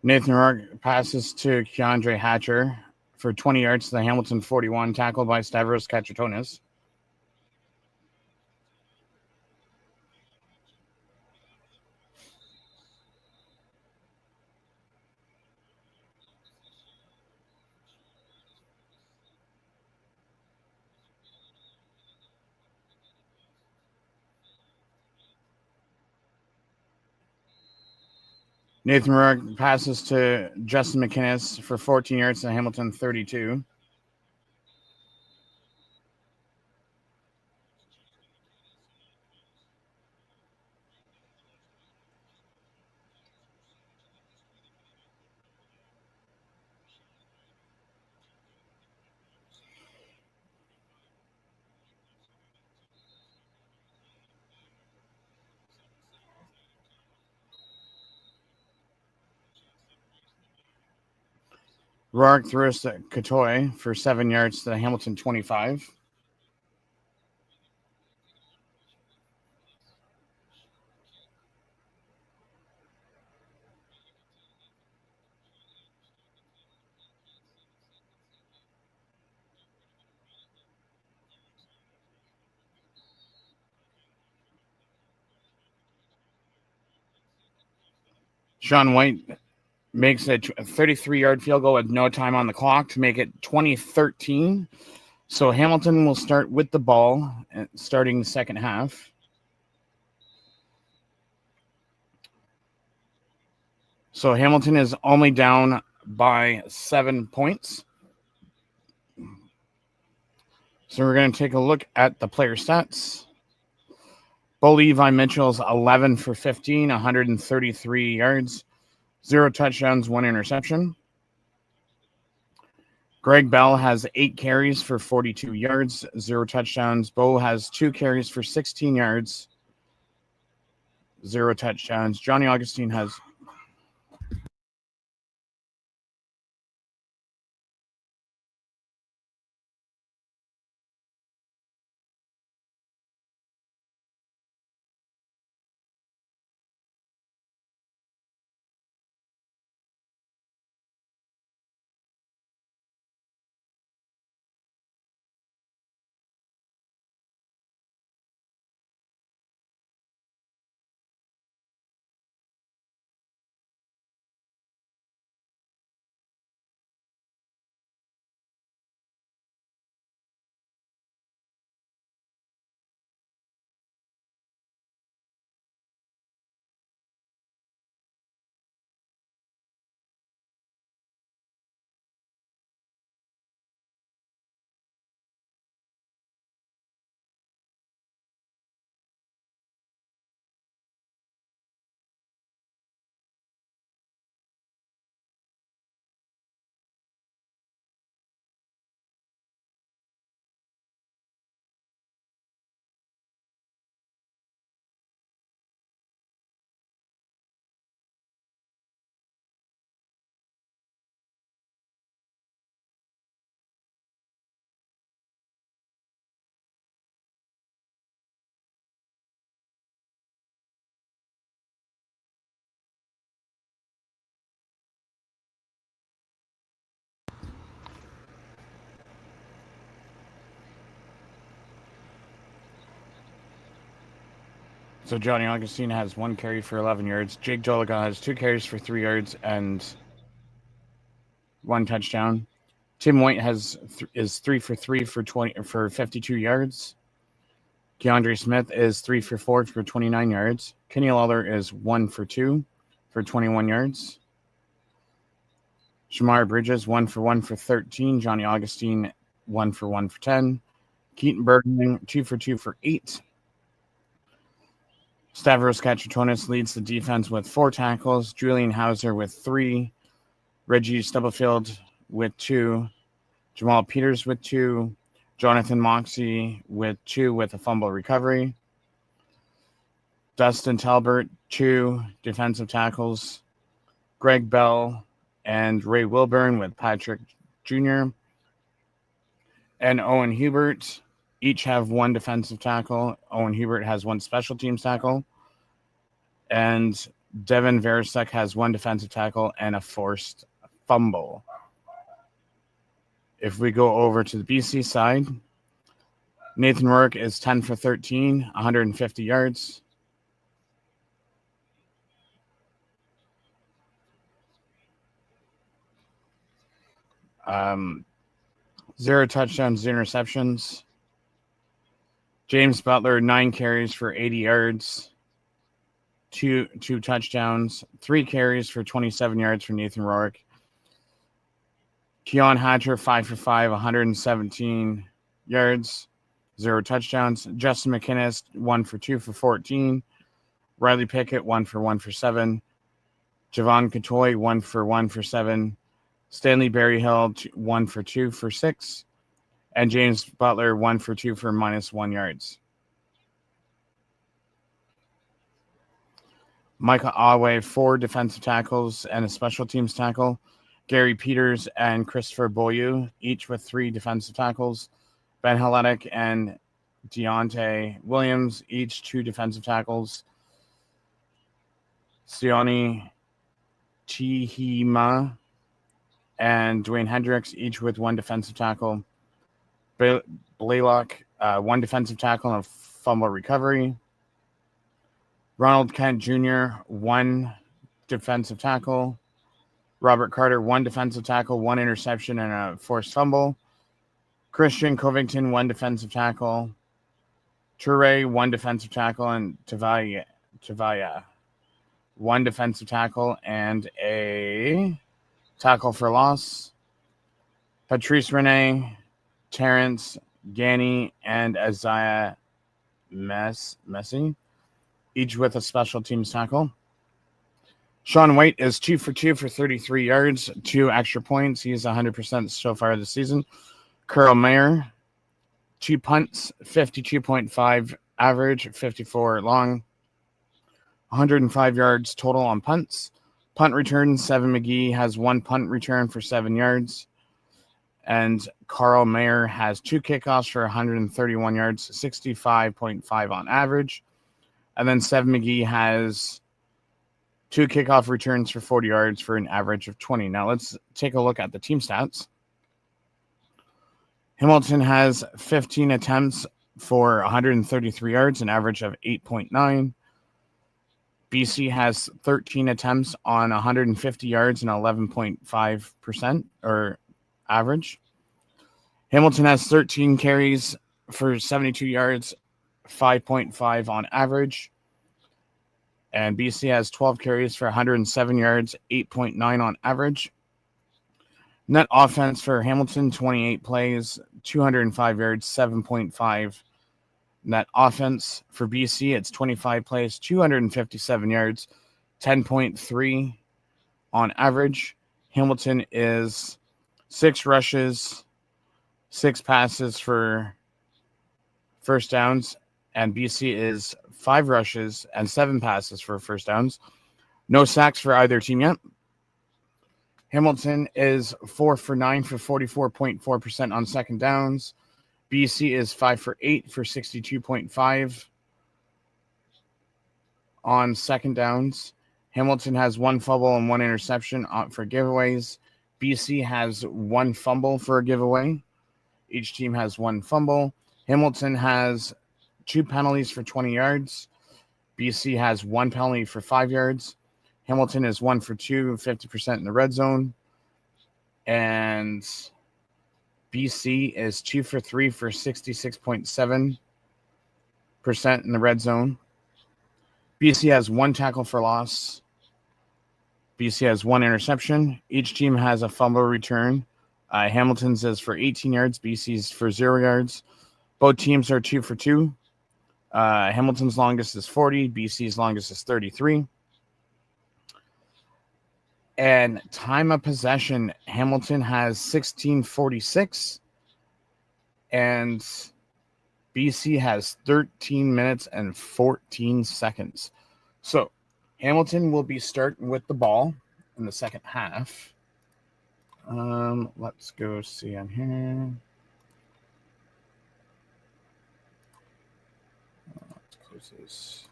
Nathan Rourke passes to Keandre Hatcher for 20 yards to the Hamilton 41, tackled by Stavros Katratonis. Nathan Rourke passes to Justin McInnes for 14 yards to Hamilton 32. Rourke throws to Katoy for 7 yards to the Hamilton 25. Sean White makes a 33-yard field goal with no time on the clock to make it 20-13. So Hamilton will start with the ball starting the second half. So Hamilton is only down by 7 points. So we're going to take a look at the player stats. Bo Levi Mitchell's 11 for 15, 133 yards, 0 touchdowns, 1 interception. Greg Bell has 8 carries for 42 yards, 0 touchdowns. Bo has 2 carries for 16 yards, 0 touchdowns. Johnny Augustine has So Johnny Augustine has 1 carry for 11 yards. Jake Joliga has 2 carries for 3 yards and 1 touchdown. Tim White is 3 for 3 for 52 yards. Keandre Smith is 3 for 4 for 29 yards. Kenny Lawler is 1 for 2 for 21 yards. Shamar Bridges, 1 for 1 for 13. Johnny Augustine, 1 for 1 for 10. Keaton Bergman, 2 for 2 for 8. Stavros Katratonis leads the defense with 4 tackles. Julian Hauser with 3. Reggie Stubblefield with 2. Jamal Peters with 2. Jonathan Moxie with 2 with a fumble recovery. Dustin Talbert, 2 defensive tackles. Greg Bell and Ray Wilburn with Patrick Jr. and Owen Hubert each have 1 defensive tackle. Owen Hubert has 1 special teams tackle. And Devin Verisek has 1 defensive tackle and a forced fumble. If we go over to the BC side, Nathan Rourke is 10 for 13, 150 yards. Zero touchdowns, 0 interceptions. James Butler, 9 carries for 80 yards, 2 touchdowns, 3 carries for 27 yards for Nathan Rourke. Keon Hatcher, 5 for 5, 117 yards, 0 touchdowns. Justin McInnes, 1 for 2 for 14. Riley Pickett, 1 for 1 for 7. Javon Katoy, 1 for 1 for 7. Stanley Berryhill, 1 for 2 for 6. And James Butler, 1 for 2 for -1 yards. Micah Awe, 4 defensive tackles and a special teams tackle. Gary Peters and Christopher Boyu, each with 3 defensive tackles. Ben Heletic and Deontay Williams, each 2 defensive tackles. Sione Chihima and Dwayne Hendricks, each with 1 defensive tackle. Blaylock, 1 defensive tackle and a fumble recovery. Ronald Kent Jr., 1 defensive tackle. Robert Carter, 1 defensive tackle, 1 interception, and a forced fumble. Christian Covington, 1 defensive tackle. Toure, 1 defensive tackle, and Tavaya, 1 defensive tackle and a tackle for loss. Patrice Rene, Terrence Ganny, and Isaiah Messi, each with a special teams tackle. Sean White is 2 for 2 for 33 yards, 2 extra points. He's 100% so far this season. Carl Mayer, 2 punts, 52.5 average, 54 long, 105 yards total on punts. Punt return, Seven McGee has 1 punt return for 7 yards. And Carl Mayer has 2 kickoffs for 131 yards, 65.5 on average. And then Seven McGee has 2 kickoff returns for 40 yards for an average of 20. Now let's take a look at the team stats. Hamilton has 15 attempts for 133 yards, an average of 8.9. BC has 13 attempts on 150 yards and 11.5% or average. Hamilton has 13 carries for 72 yards, 5.5 on average. And BC has 12 carries for 107 yards, 8.9 on average. Net offense for Hamilton, 28 plays, 205 yards, 7.5 net offense. For BC, it's 25 plays, 257 yards, 10.3 on average. Hamilton is 6 rushes, 6 passes for first downs, and BC is 5 rushes and 7 passes for first downs. No sacks for either team yet. Hamilton is 4 for 9 for 44.4% on second downs. BC is 5 for 8 for 62.5 on second downs. Hamilton has 1 fumble and 1 interception for giveaways. BC has 1 fumble for a giveaway. Each team has 1 fumble. Hamilton has 2 penalties for 20 yards. BC has 1 penalty for 5 yards. Hamilton is 1 for 2, 50% in the red zone. And BC is 2 for 3 for 66.7 in the red zone. BC has 1 tackle for loss. BC has 1 interception. Each team has a fumble return. Hamilton's is for 18 yards. BC's for 0 yards. Both teams are 2 for 2. Hamilton's longest is 40. BC's longest is 33. And time of possession, Hamilton has 16:46. And BC has 13 minutes and 14 seconds. So Hamilton will be starting with the ball in the second half. Let's go see on here. Let's close this.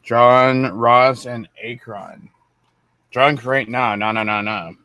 John, Ross, and Akron. Drunk right now. No.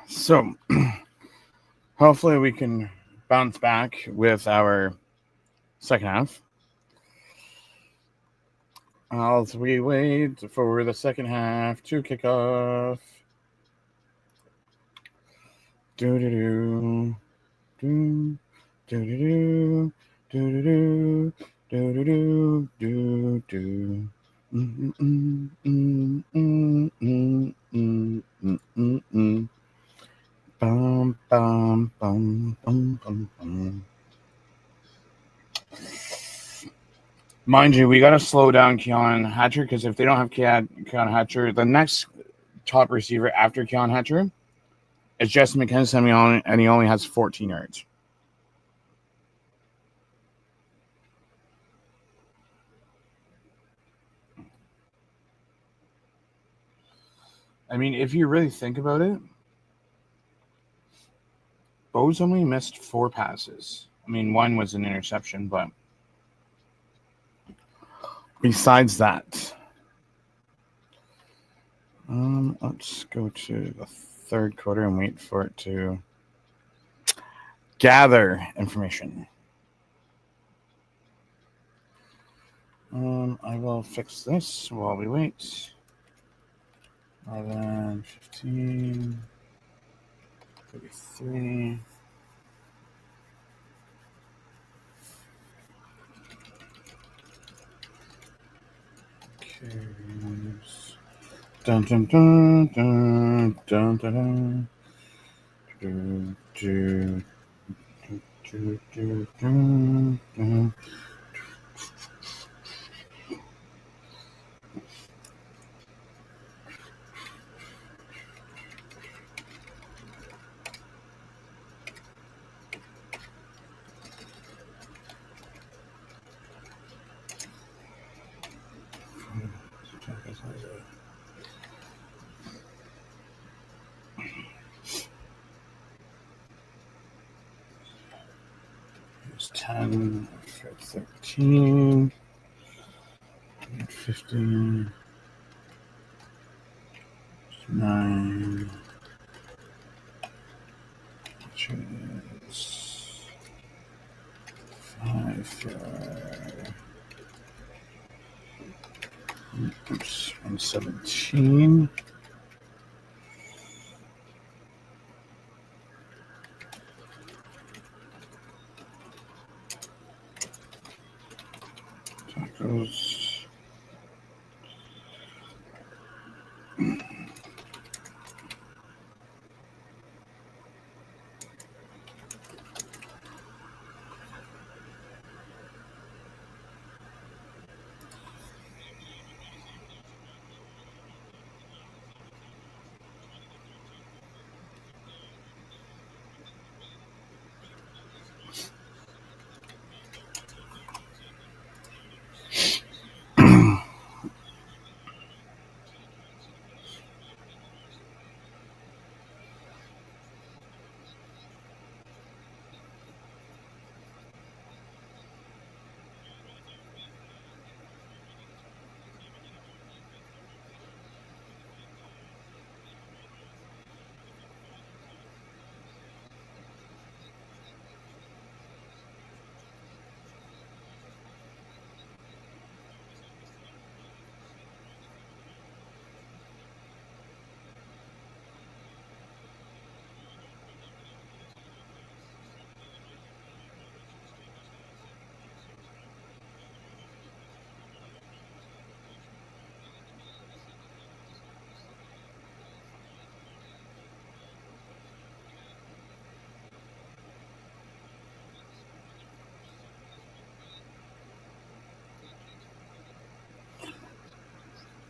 So hopefully we can bounce back with our second half. As we wait for the second half to kick off. Do-do-do. Do, do-do-do. Do-do-do. Do-do-do. Do-do. Bum, bum, bum, bum, bum, bum. Mind you, we got to slow down Keon Hatcher because if they don't have Keon Hatcher, the next top receiver after Keon Hatcher is Justin McKenzie, and he only has 14 yards. I mean, if you really think about it, Bo's only missed 4 passes. I mean, one was an interception, but besides that, let's go to the third quarter and wait for it to gather information. I will fix this while we wait. 11, 15, 33. Carries. Dun dun dun dun dun dun dun. Do, do, do, do, do. It's 10, 13, 15, 9, which is 5, oops, 117. Tacos.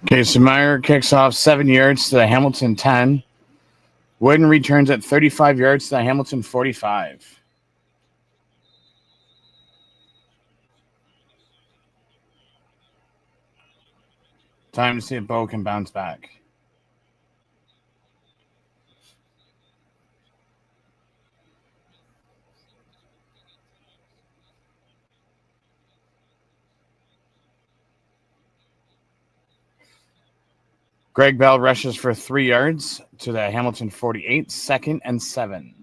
Okay, so Meyer kicks off 7 yards to the Hamilton 10. Wooden returns at 35 yards to the Hamilton 45. Time to see if Bo can bounce back. Greg Bell rushes for 3 yards to the Hamilton 48, 2nd and 7.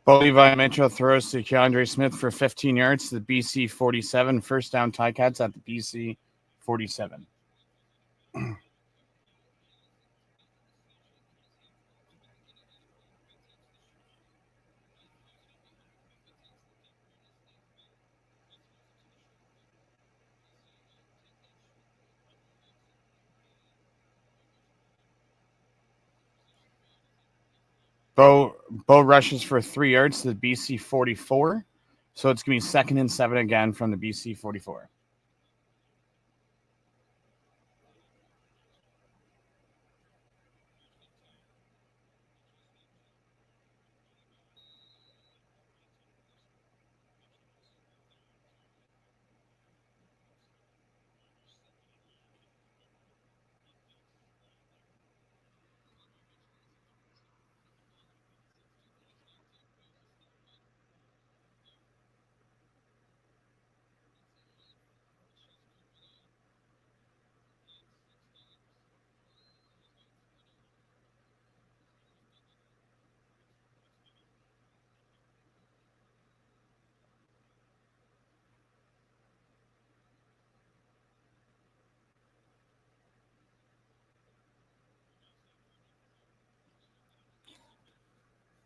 Bo Levi Mitchell throws to Keandre Smith for 15 yards to the BC 47. First down, Ticats at the BC 47. Bo rushes for 3 yards to the BC 44. So it's going to be 2nd and 7 again from the BC 44.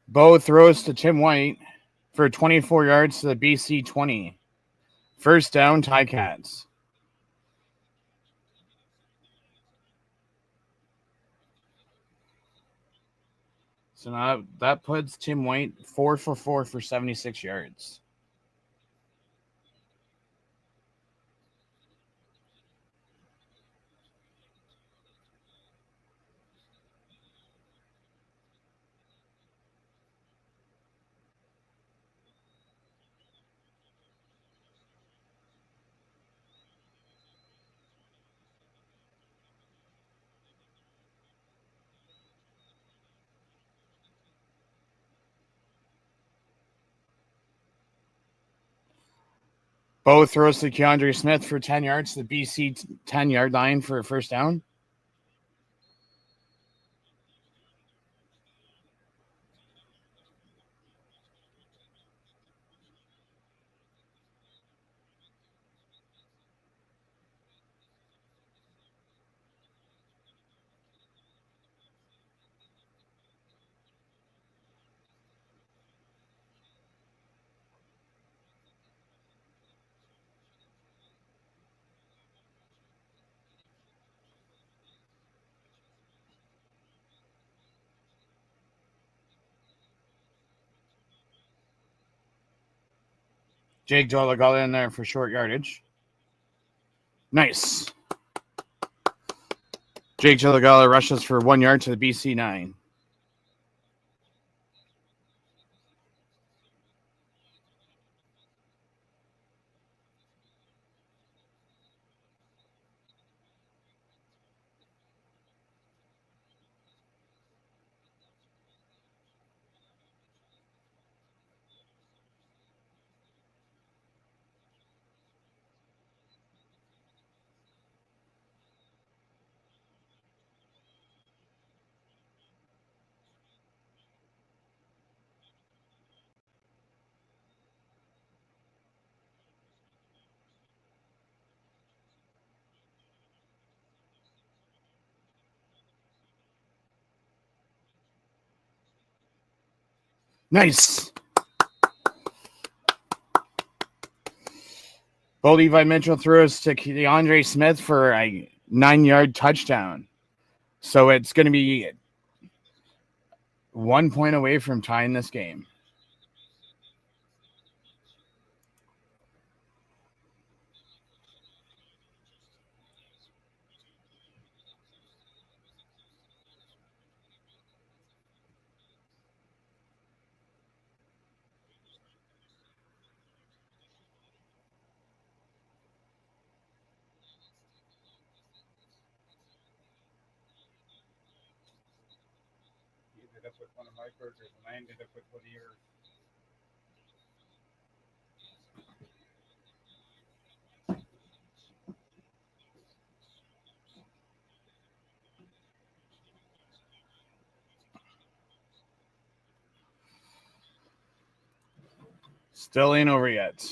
Bo throws to Tim White for 24 yards to the BC 20. First down, Ticats. So now that puts Tim White 4 for 4 for 76 yards. Bo throws to Keandre Smith for 10 yards to the BC 10-yard line for a first down. Jake Jola got in there for short yardage. Nice. Jake Gilligala rushes for 1 yard to the BC 9. Nice. Bo Levi Mitchell throws to Keandre Smith for a 9-yard touchdown. So it's going to be 1 point away from tying this game. You ended up with one of my burgers, and I ended up with one of yours. Still ain't over yet.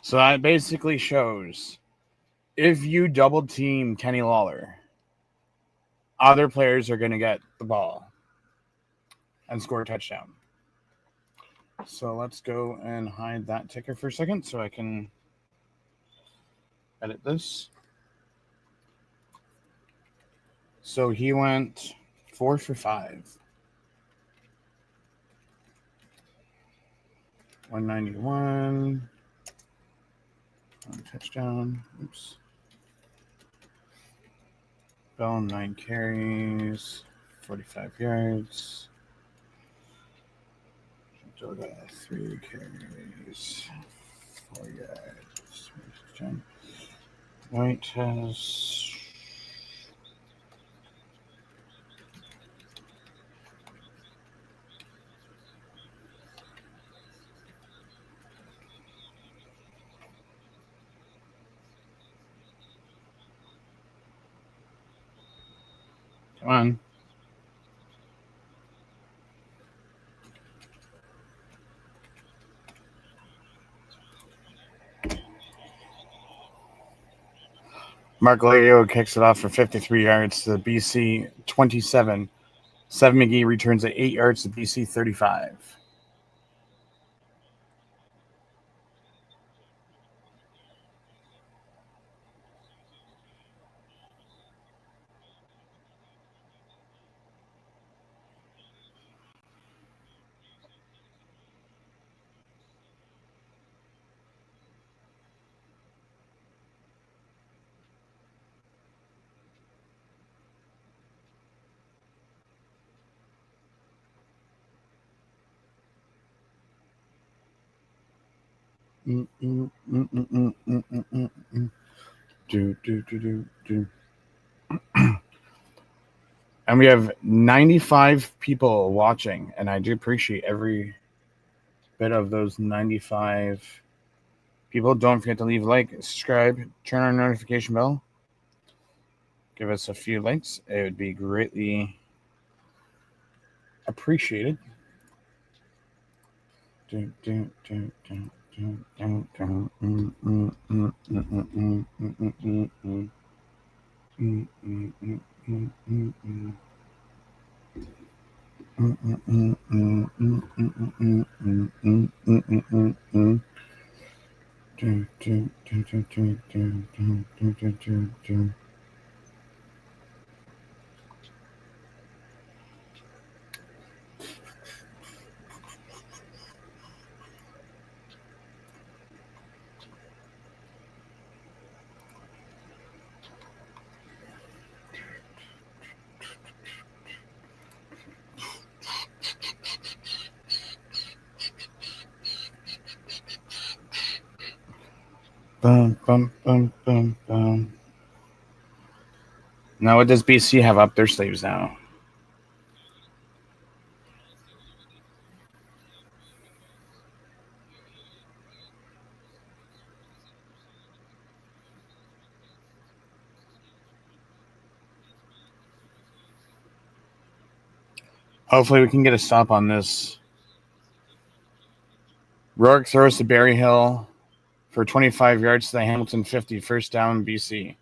So that basically shows if you double team Kenny Lawler, other players are going to get the ball and score a touchdown. So let's go and hide that ticker for a second so I can edit this. So he went 4 for 5. 191. One touchdown. Oops. Bell, 9 carries. 45 yards. Jordan, 3 carries. 4 yards. White has... Come on. Mark Leo kicks it off for 53 yards to BC 27. Seven McGee returns at 8 yards to BC 35. And we have 95 people watching, and I do appreciate every bit of those 95 people. Don't forget to leave a like, subscribe, turn on notification bell. Give us a few likes. It would be greatly appreciated. Boom, boom, boom, boom, boom. Now, what does BC have up their sleeves now? Hopefully, we can get a stop on this. Rourke throws to Berryhill for 25 yards to the Hamilton 50. First down, BC.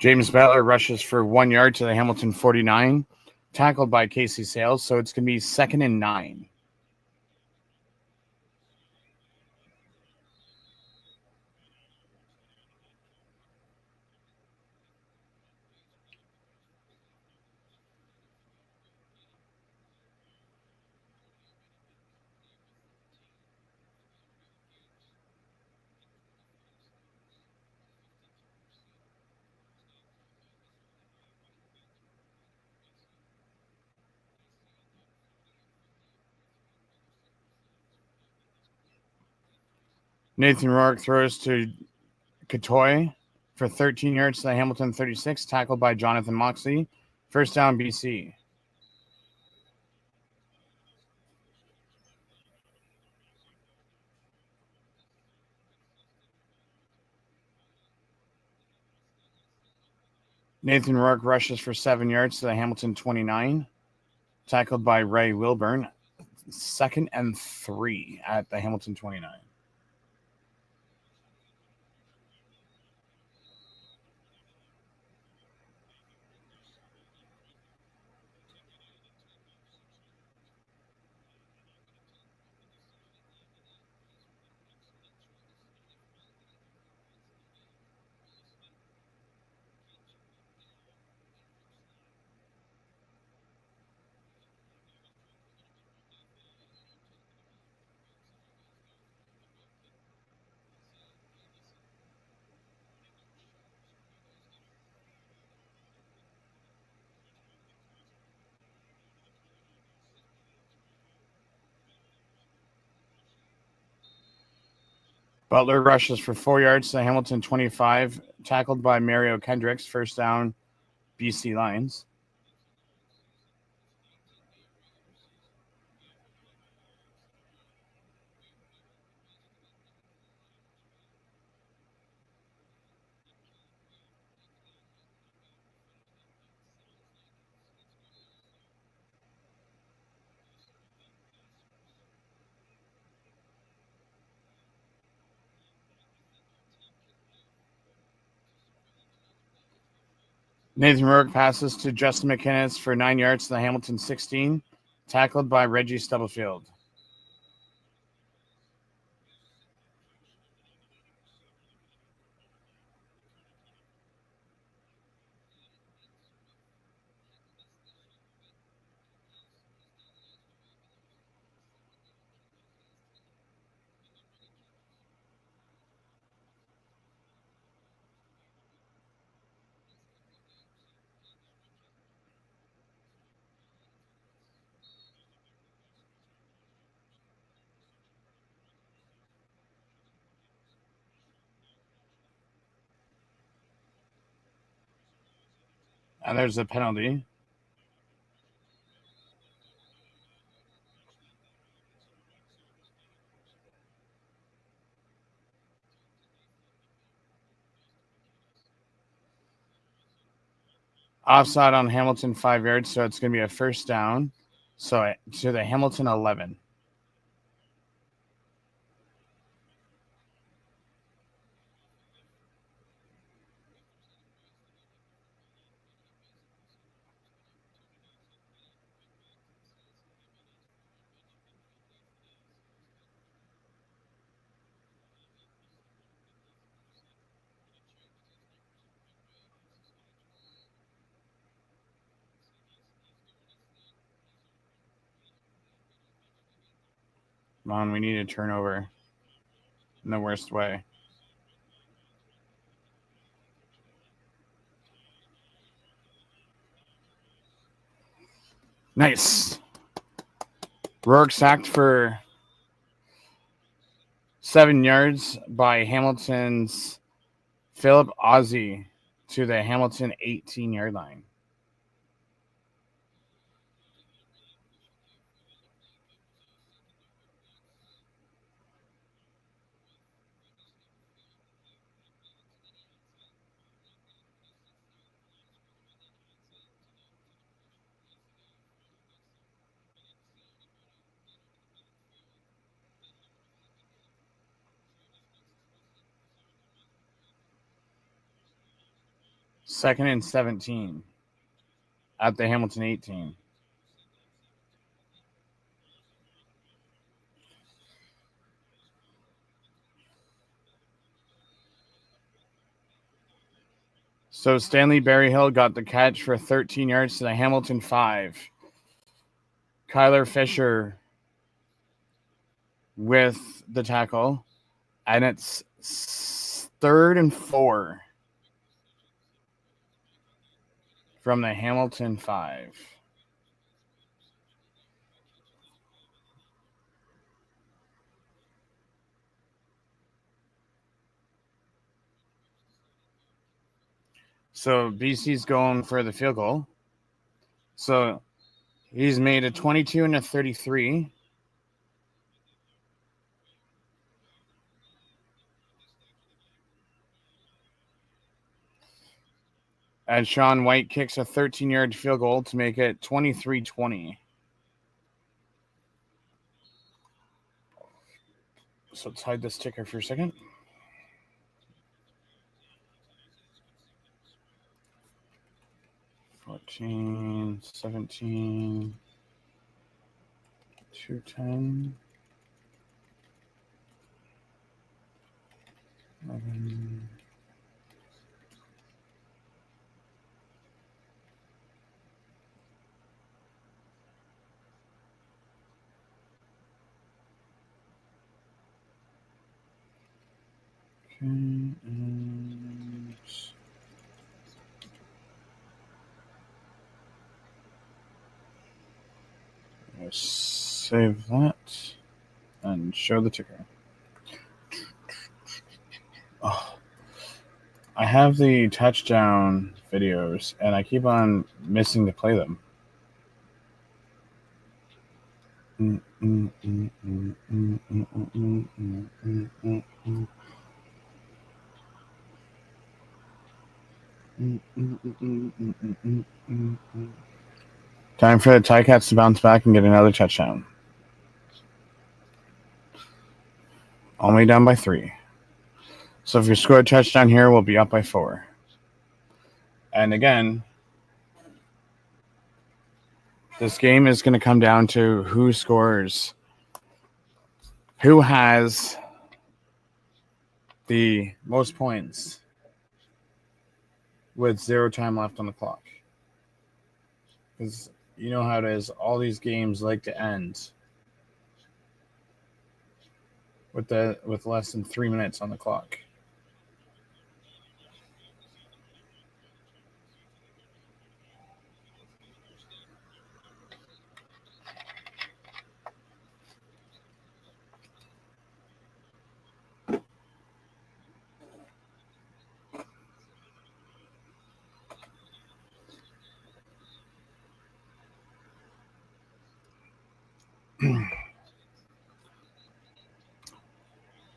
James Butler rushes for 1 yard to the Hamilton 49, tackled by Casey Sales. So it's going to be 2nd and 9. Nathan Rourke throws to Katoy for 13 yards to the Hamilton 36, tackled by Jonathan Moxley. First down, BC. Nathan Rourke rushes for 7 yards to the Hamilton 29, tackled by Ray Wilburn. 2nd and 3 at the Hamilton 29. Butler rushes for 4 yards to the Hamilton 25, tackled by Mario Kendricks. First down, BC Lions. Nathan Rourke passes to Justin McInnes for 9 yards to the Hamilton 16, tackled by Reggie Stubblefield. And there's a penalty. Offside on Hamilton 5 yards, so it's going to be a first down. So to the Hamilton 11. Come on, we need a turnover in the worst way. Nice. Rourke sacked for 7 yards by Hamilton's Philip Ozzie to the Hamilton 18-yard line. Second and 17 at the Hamilton 18. So Stanley Berryhill got the catch for 13 yards to the Hamilton 5. Kyler Fisher with the tackle. And it's 3rd and 4 from the Hamilton 5. So BC's going for the field goal. So he's made a 22 and a 33. And Sean White kicks a 13-yard field goal to make it 23-20. So let's hide this ticker for a second. $14, $17, $210, $11. Okay, and I'll save that and show the ticker. Oh, I have the touchdown videos, and I keep on missing to play them. Time for the Ticats to bounce back and get another touchdown. Only down by 3. So if you score a touchdown here, we'll be up by 4. And again, this game is going to come down to who scores, who has the most points with 0 time left on the clock. Because you know how it is. All these games like to end with less than 3 minutes on the clock.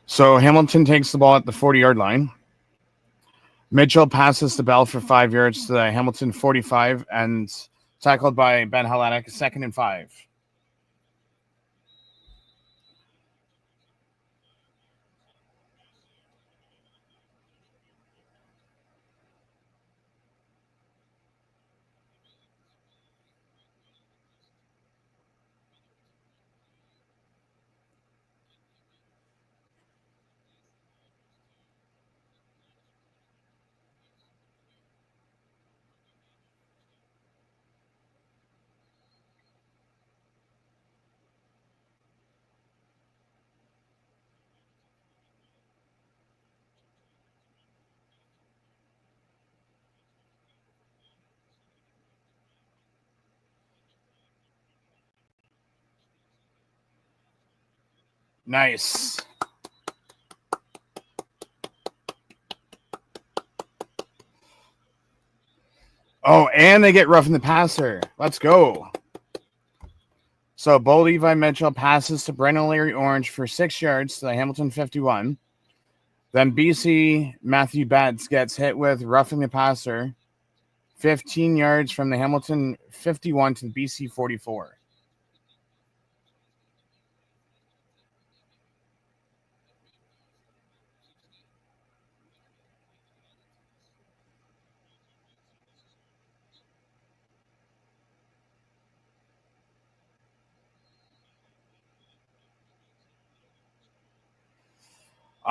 So Hamilton takes the ball at the 40-yard line. Mitchell passes the ball for 5 yards to the Hamilton 45 and tackled by Ben Hellenic, 2nd and 5. Nice. Oh, and they get roughing the passer. Let's go. So Bo Levi Mitchell passes to Brennan Larry Orange for 6 yards to the Hamilton 51. Then BC Matthew Betts gets hit with roughing the passer, 15 yards from the Hamilton 51 to the BC 44.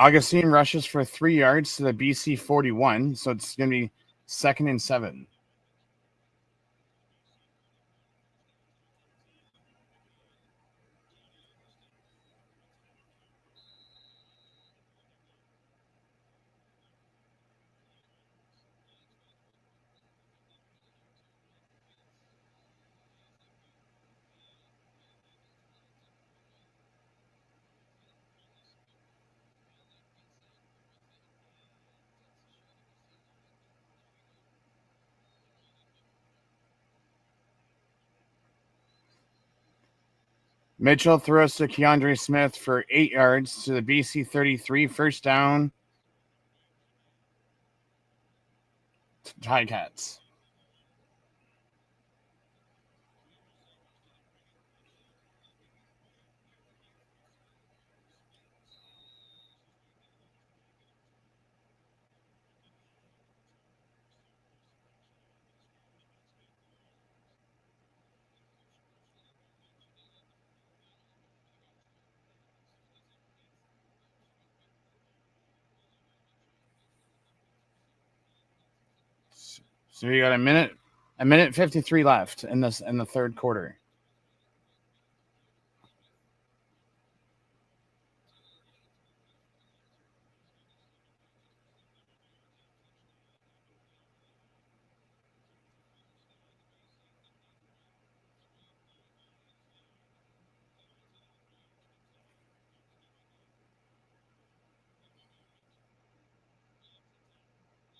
Augustine rushes for 3 yards to the BC 41, so it's going to be 2nd and 7. Mitchell throws to Keandre Smith for 8 yards to the BC 33, first down. Ticats. So you got a minute 53 left in the third quarter.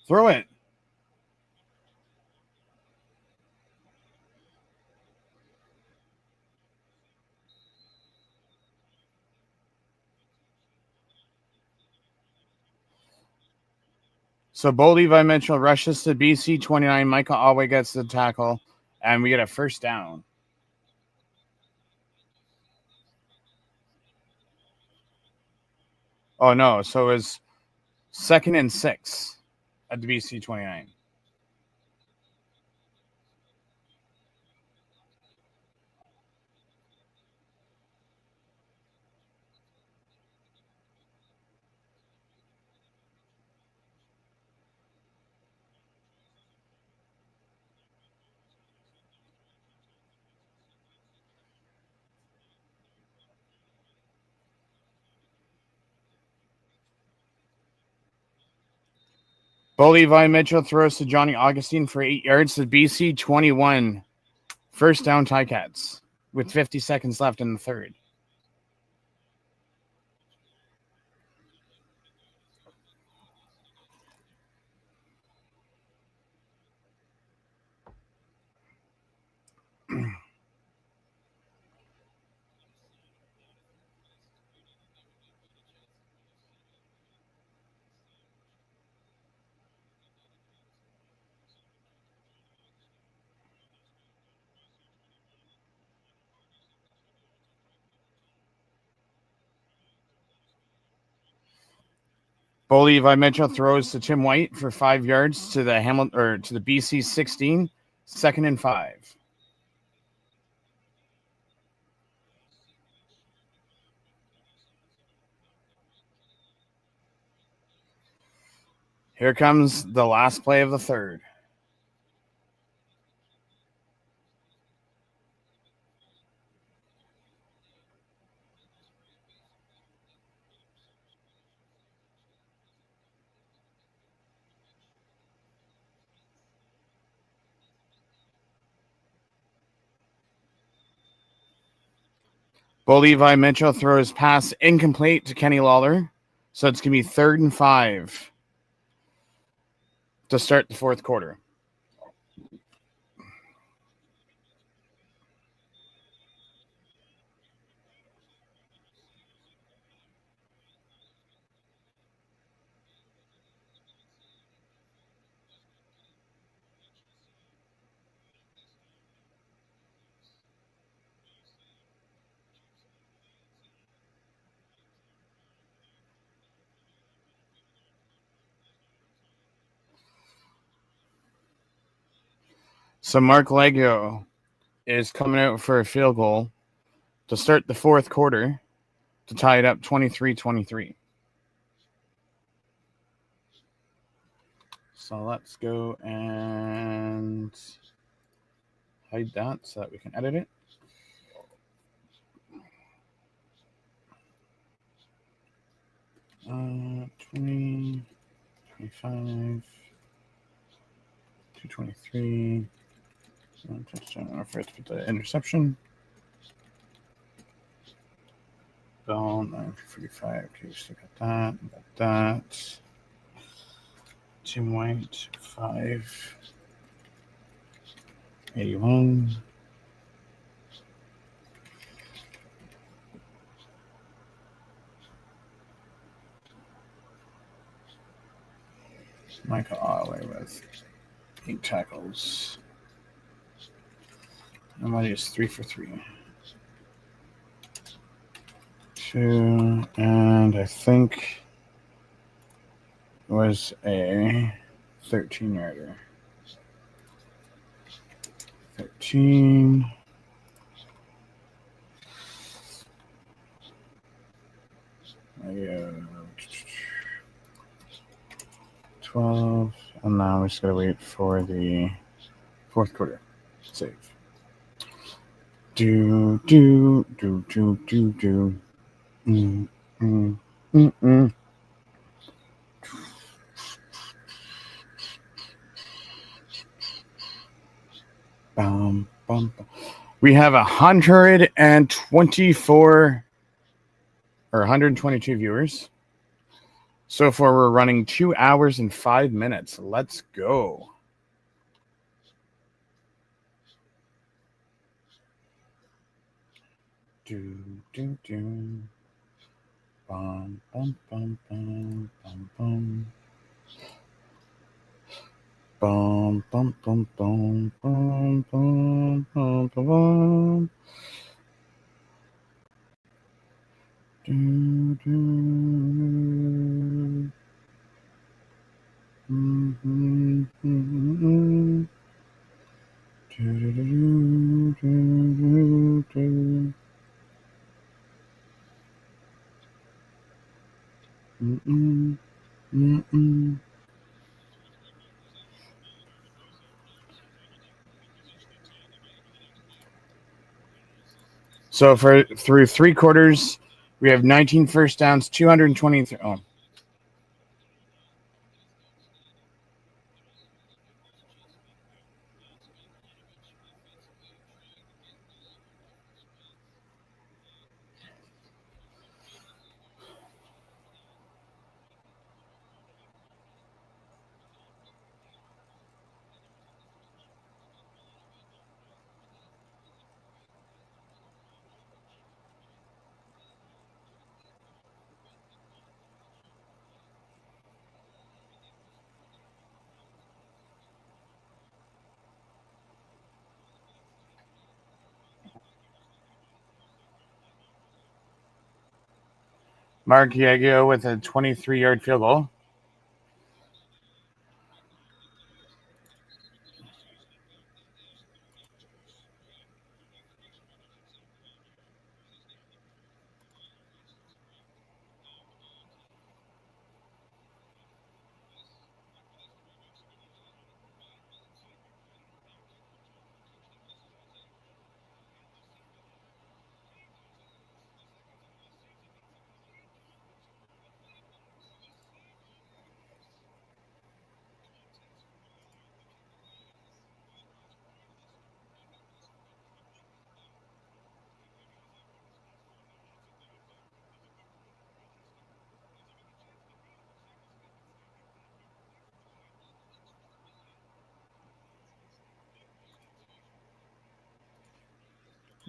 Throw it. So Bo Levi Mitchell rushes to BC 29. Michael Alway gets the tackle, and we get a first down. Oh, no. So it was 2nd and 6 at the BC 29. Bo Levi Mitchell throws to Johnny Augustine for 8 yards to BC 21. First down Ticats with 50 seconds left in the third. Bo Levi Mitchell throws to Tim White for 5 yards to the BC 16, 2nd and 5. Here comes the last play of the third. Bo Levi Mitchell throws pass incomplete to Kenny Lawler. So it's going to be 3rd and 5 to start the fourth quarter. So Mark Leggio is coming out for a field goal to start the fourth quarter to tie it up 23-23. So let's go and hide that so that we can edit it. Uh, 20, 25, 223. Touchdown. First with the interception. Bell 945. Okay, so got that. Tim White 581. Michael Ollie with 8 tackles. Nobody is 3 for 3. 2, and I think it was a 13-yarder. 13. Yeah. 12. And now we just gotta wait for the fourth quarter. Save. Do. Mm. Bum. We have 124 or 122 viewers. So far, we're running 2 hours and 5 minutes. Let's go. Do. Bum. Bum. Bum. Bum. So through 3 quarters, we have 19 first downs, 223. Oh. Mark Yago with a 23-yard field goal.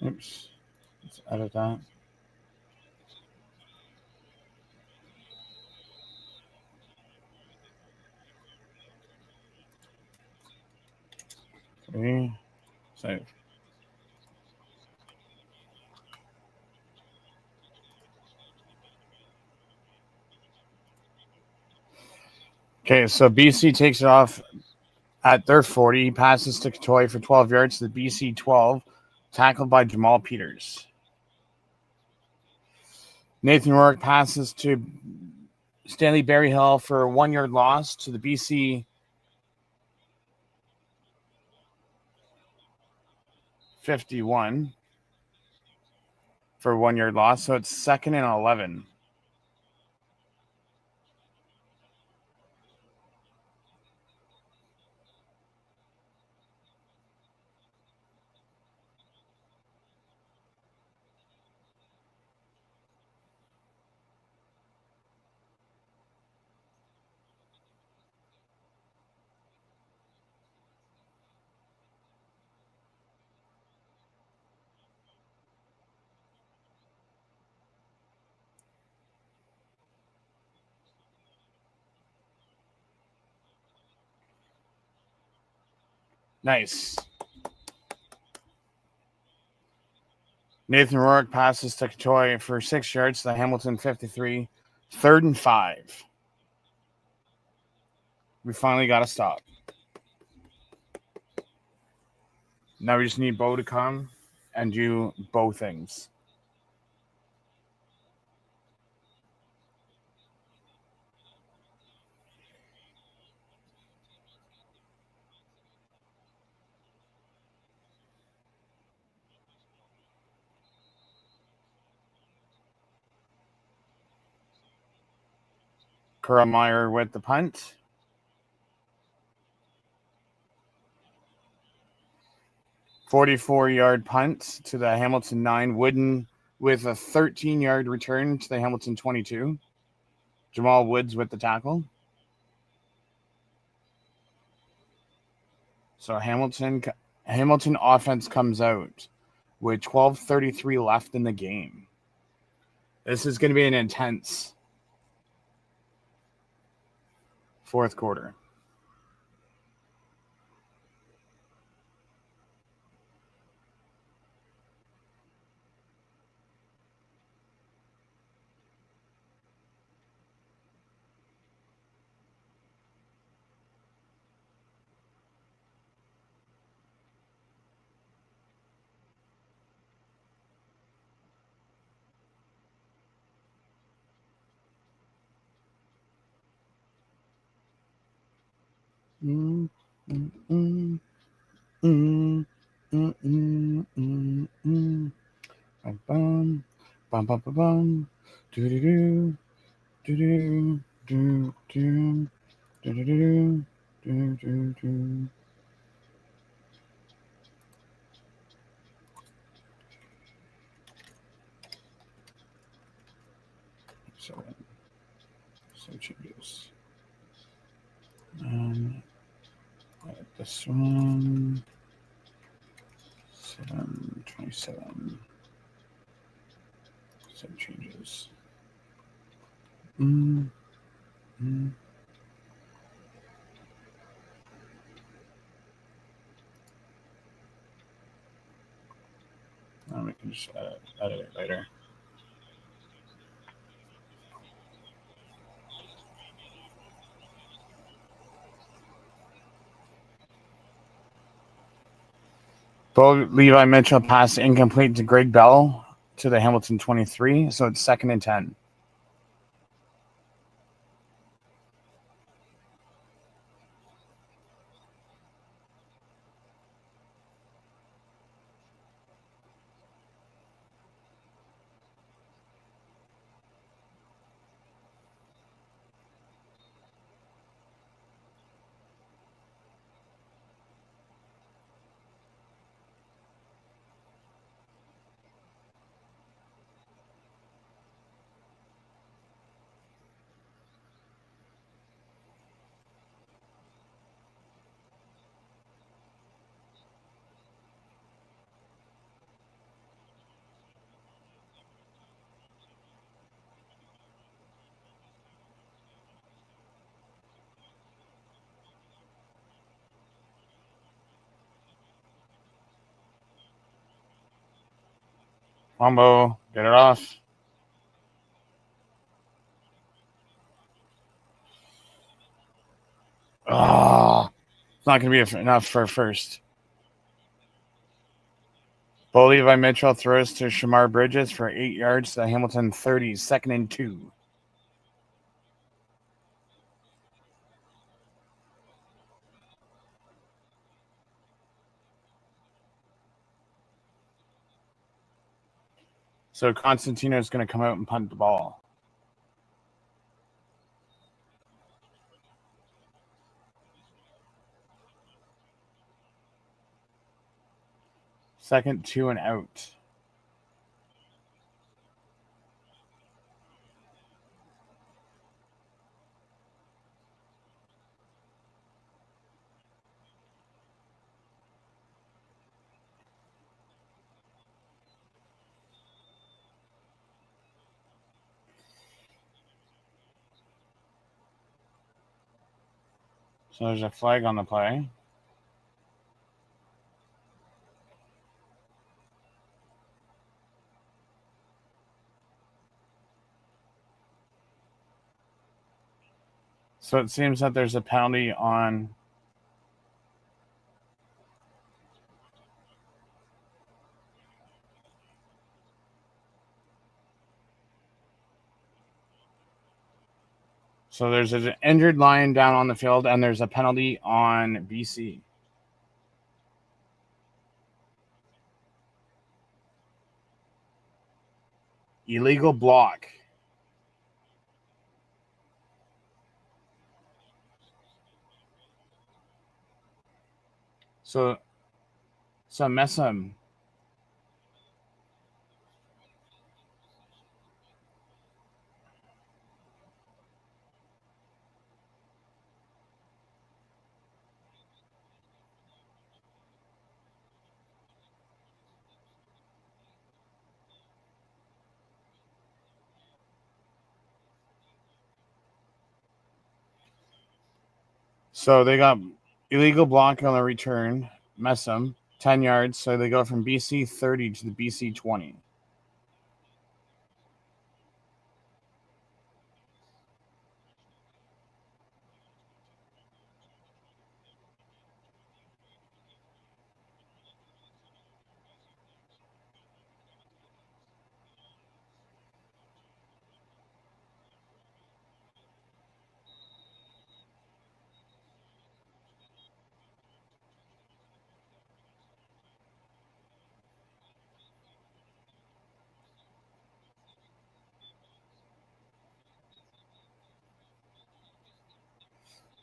Oops. Let's edit that. Three. Save. Okay, so BC takes it off at their 40. Passes to Katoy for 12 yards to the BC 12. Tackled by Jamal Peters. Nathan Rourke passes to Stanley Berryhill for a 1 yard loss to the BC 51 for a 1 yard loss. So it's 2nd and 11. Nice. Nathan Rourke passes to Katoy for 6 yards to the Hamilton 53. 3rd and 5. We finally got a stop. Now we just need Bo to come and do Bo things. Meyer with the punt. 44-yard punt to the Hamilton 9. Wooden with a 13-yard return to the Hamilton 22. Jamal Woods with the tackle. So Hamilton offense comes out with 12:33 left in the game. This is going to be an intense fourth quarter. Mm, mm, mm, mm, mm, mm, mm, mm. Bum, bum, bum, bum, bum, bum. Do do do do do do do do do do do do. So changes. This one 727. Save changes. Mm, mm. We can just edit it later. Bo Levi Mitchell pass incomplete to Greg Bell to the Hamilton 23. So it's 2nd and 10. Wombo, get it off. Oh, it's not going to be enough for first. Bo Levi Mitchell throws to Shamar Bridges for 8 yards to Hamilton 30, 2nd and 2. So Constantino is going to come out and punt the ball. Second, 2 and out. So there's a flag on the play. So it seems that there's a penalty on. So there's an injured lion down on the field, and there's a penalty on BC. Illegal block. So Messam. So they got illegal block on the return. Messam, 10 yards. So they go from BC 30 to the BC 20.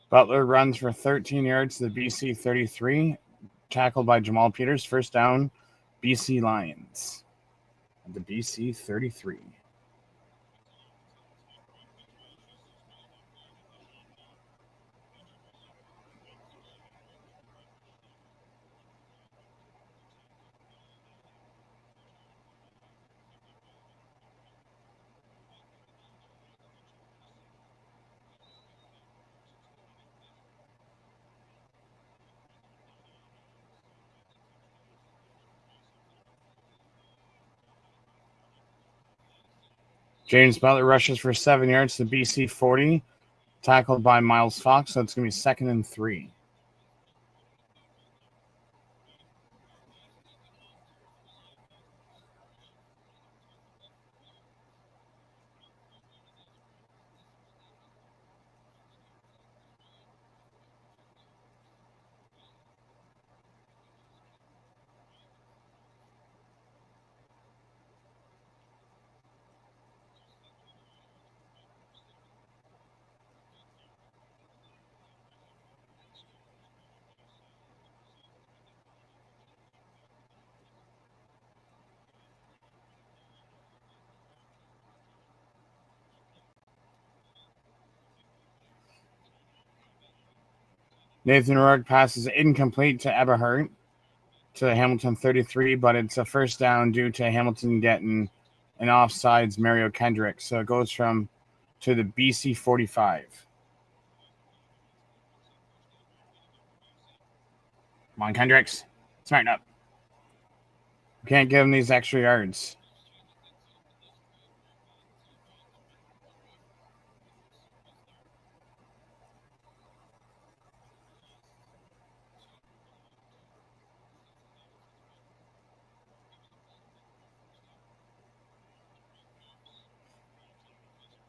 Butler runs for 13 yards to the BC 33. Tackled by Jamal Peters. First down, BC Lions. At the BC 33. James Butler rushes for 7 yards to BC 40. Tackled by Miles Fox. So it's going to be 2nd and 3. Nathan Rourke passes incomplete to Eberhardt to the Hamilton 33, but it's a first down due to Hamilton getting an offsides Mario Kendrick. So it goes to the BC 45. Come on, Kendricks. Smarten up. We can't give him these extra yards.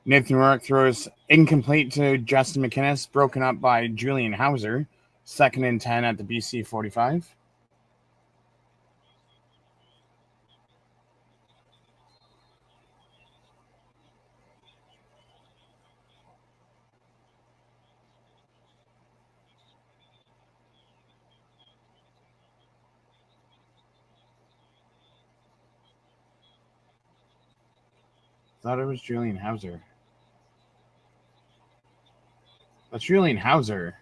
Nathan Rourke throws incomplete to Justin McInnes, broken up by Julian Hauser. 2nd and 10 at the BC 45. Thought it was Julian Hauser. That's Julian Hauser.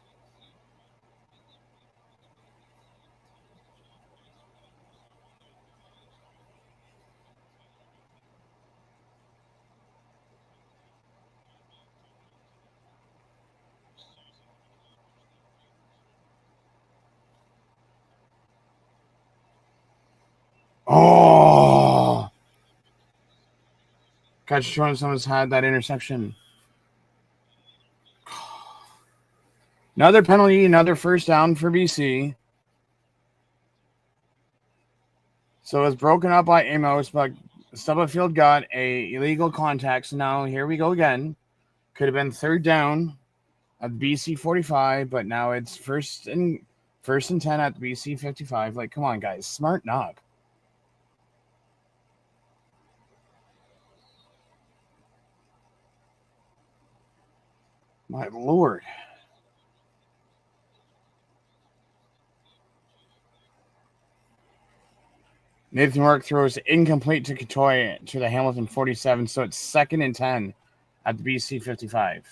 Oh! Catch someone's had that interception. Another penalty, another first down for BC. So it's broken up by Amos, but Stubblefield got a illegal contact. So now here we go again. Could have been 3rd down at the BC 45, but now it's first and 10 at the BC 55. Like, come on, guys, smarten up. My Lord. Nathan Rourke throws incomplete to Katoy to the Hamilton 47, so it's 2nd and 10 at the BC 55.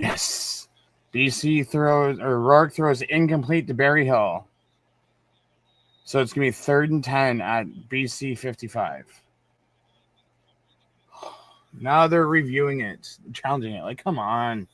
Yes. Rourke throws incomplete to Berryhill. So it's going to be 3rd and 10 at BC 55. Now they're reviewing it, challenging it. Like, come on.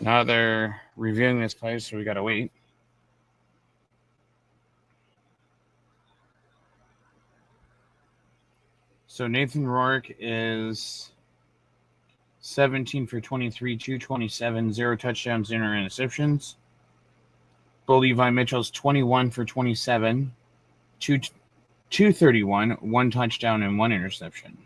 Now they're reviewing this play, so we got to wait. So Nathan Rourke is 17 for 23, 227, 0 touchdowns, 0 interceptions. Bo Levi Mitchell's 21 for 27, 231, 1 touchdown, and 1 interception.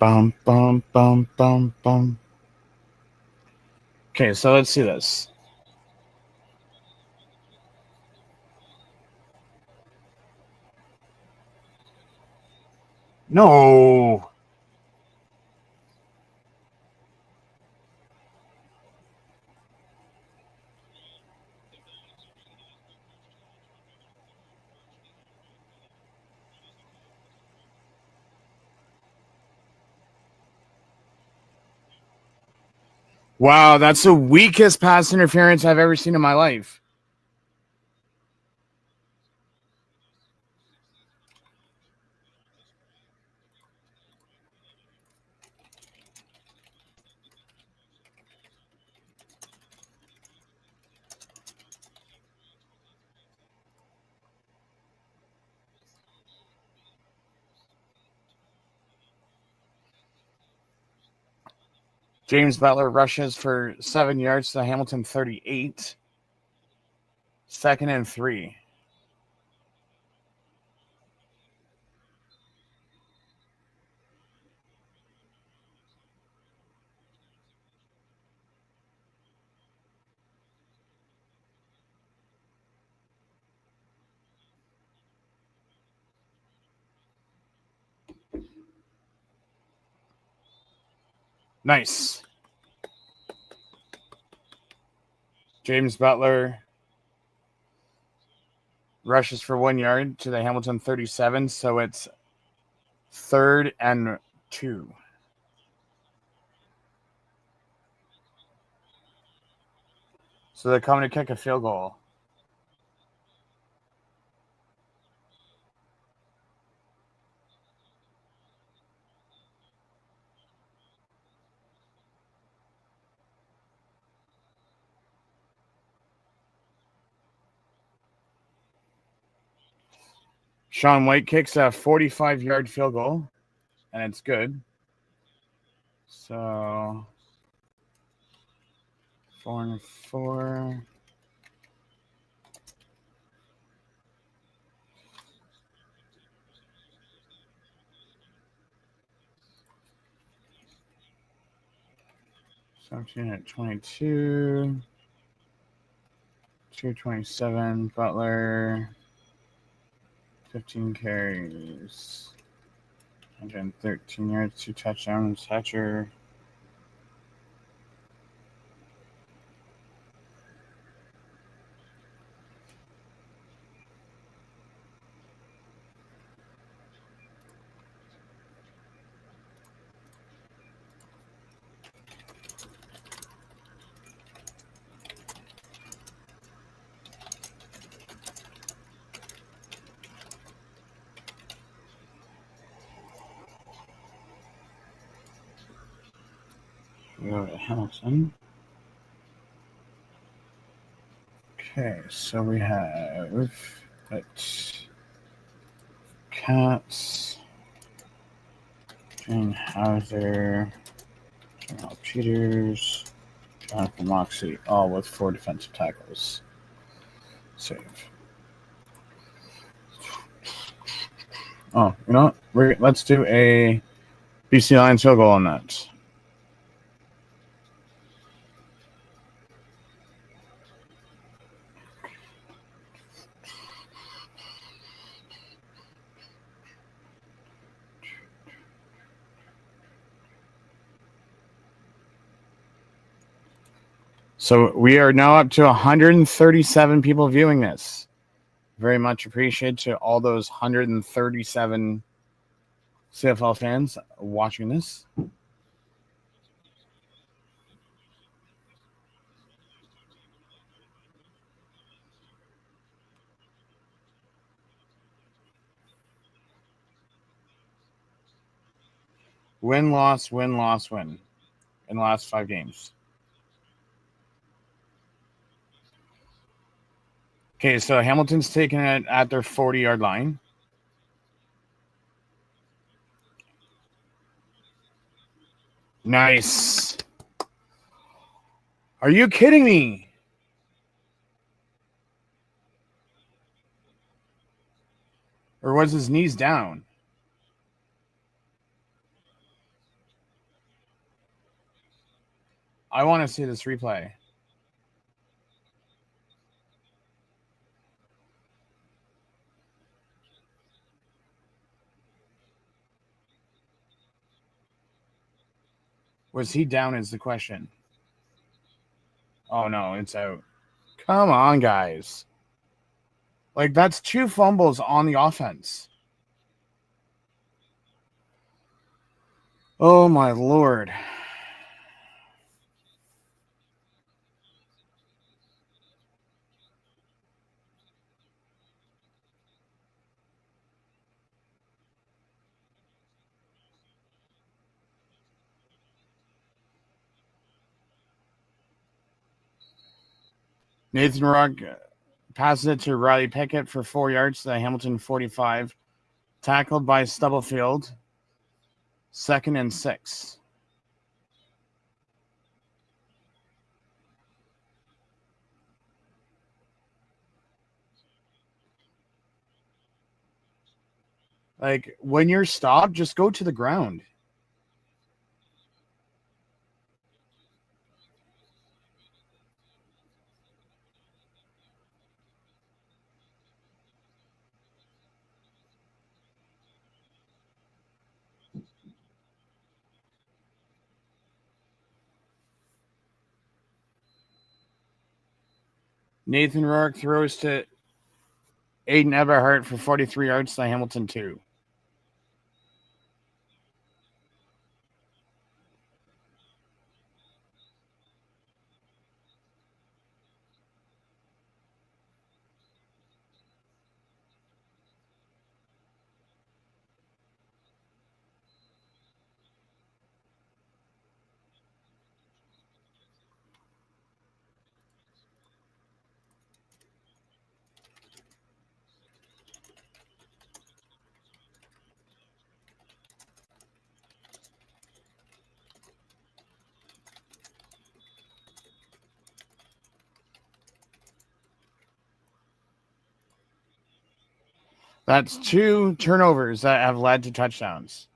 Bum, bum, bum, bum, bum. Okay, so let's see this. No. Wow, that's the weakest pass interference I've ever seen in my life. James Butler rushes for 7 yards to Hamilton 38. 2nd and 3. Nice. James Butler rushes for 1 yard to the Hamilton 37, so it's 3rd and 2. So they're coming to kick a field goal. Sean White kicks a 45-yard field goal, and it's good. So 4 and 4. Seventeen at 22. 227. Butler. 15 carries. 113 yards, 2 touchdowns. Hatcher. We go to Hamilton. Okay, so we have Cats, Jane Hauser, Jamal Peters, Jonathan Moxley, all with 4 defensive tackles. Save. Oh, you know what? Let's do a BC Lions field goal on that. So we are now up to 137 people viewing this. Very much appreciated to all those 137 CFL fans watching this. Win, loss, win, loss, win in the last 5 games. Okay, so Hamilton's taking it at their 40-yard line. Nice. Are you kidding me? Or was his knees down? I want to see this replay. Was he down is the question. Oh, no, it's out. Come on, guys. Like, that's 2 fumbles on the offense. Oh, my Lord. Nathan Rock passes it to Riley Pickett for 4 yards to the Hamilton 45. Tackled by Stubblefield. 2nd and 6. Like, when you're stopped, just go to the ground. Nathan Rourke throws to Aiden Eberhardt for 43 yards to Hamilton 2. That's 2 turnovers that have led to touchdowns.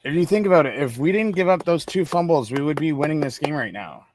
If you think about it, if we didn't give up those 2 fumbles, we would be winning this game right now.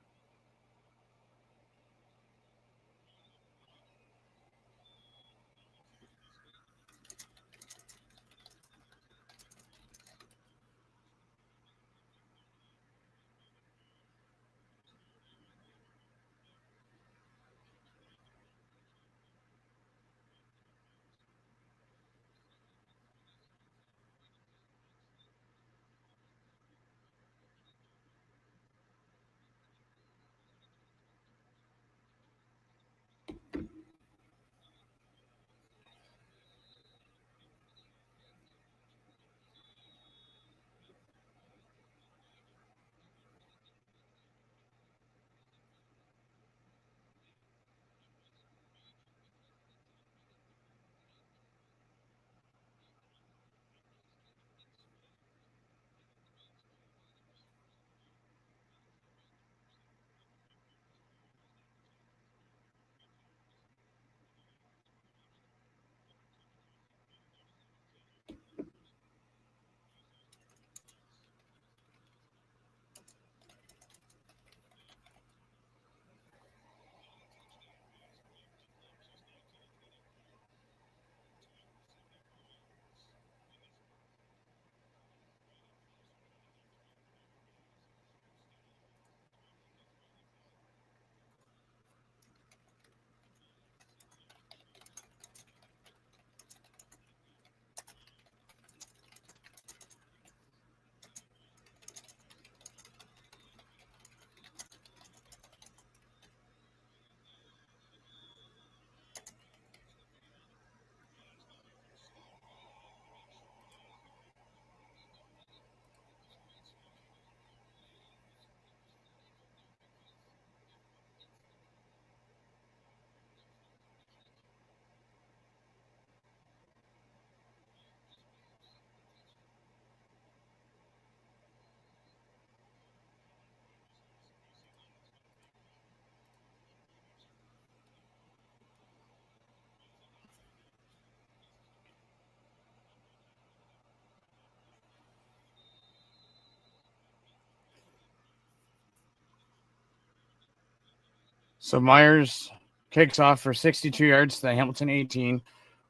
So Myers kicks off for 62 yards to the Hamilton 18.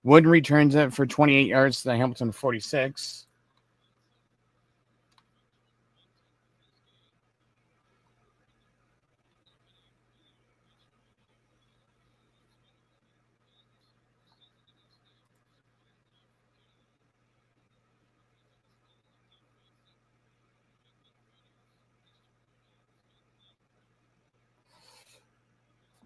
Wood returns it for 28 yards to the Hamilton 46.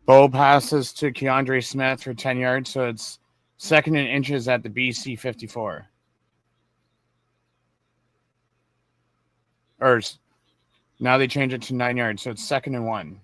Bo passes to Keandre Smith for 10 yards, so it's 2nd and inches at the BC 54. Or now they change it to 9 yards, so it's 2nd and 1.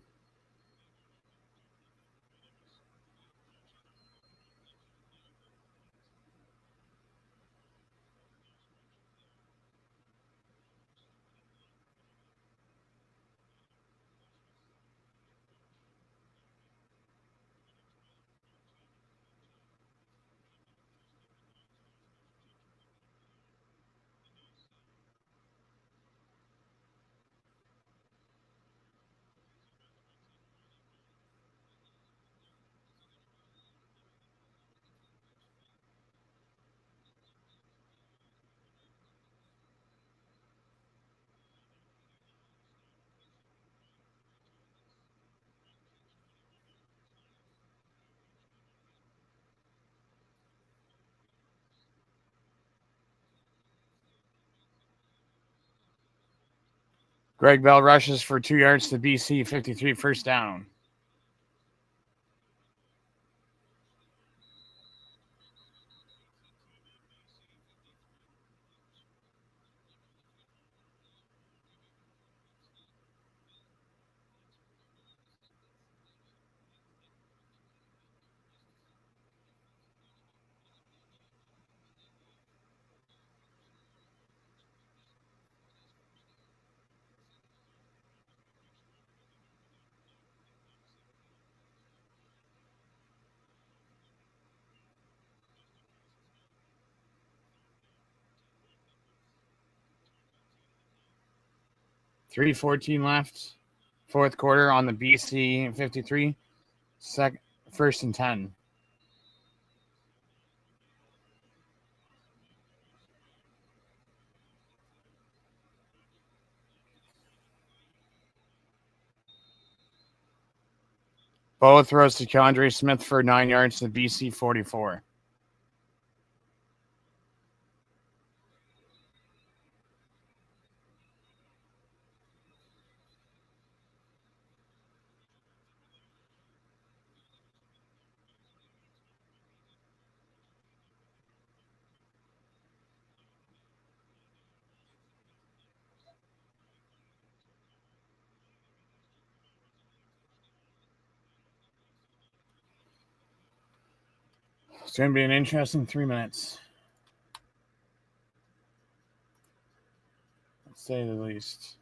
Greg Bell rushes for 2 yards to BC 53, first down. .3:14 left. Fourth quarter on the BC 53. First and 10. Bo throws to Keandre Smith for 9 yards to BC 44. It's going to be an interesting 3 minutes, to say the least.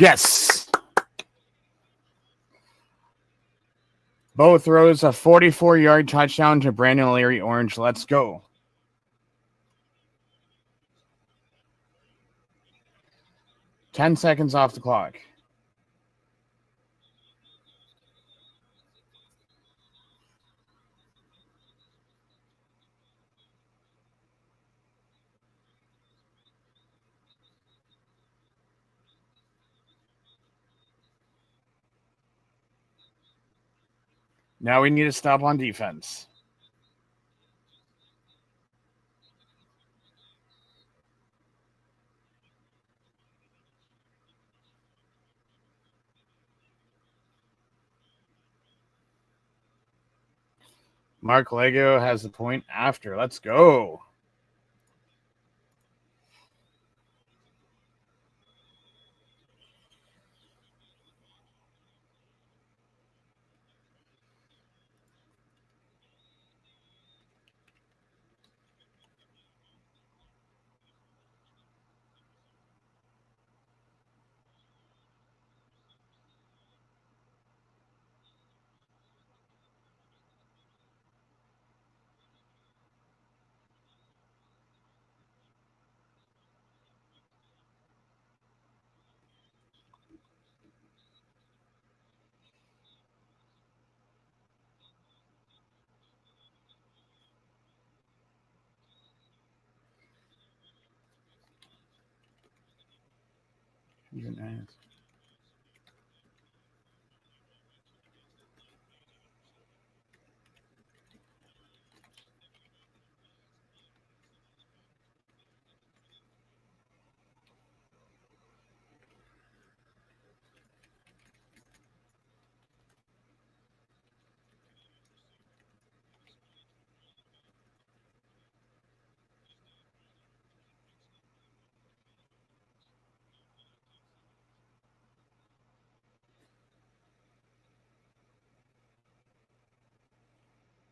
Yes. Bo throws a 44-yard touchdown to Brandon Leary Orange. Let's go. Ten seconds off the clock. Now we need to stop on defense. Mark Lego has the point after. Let's go.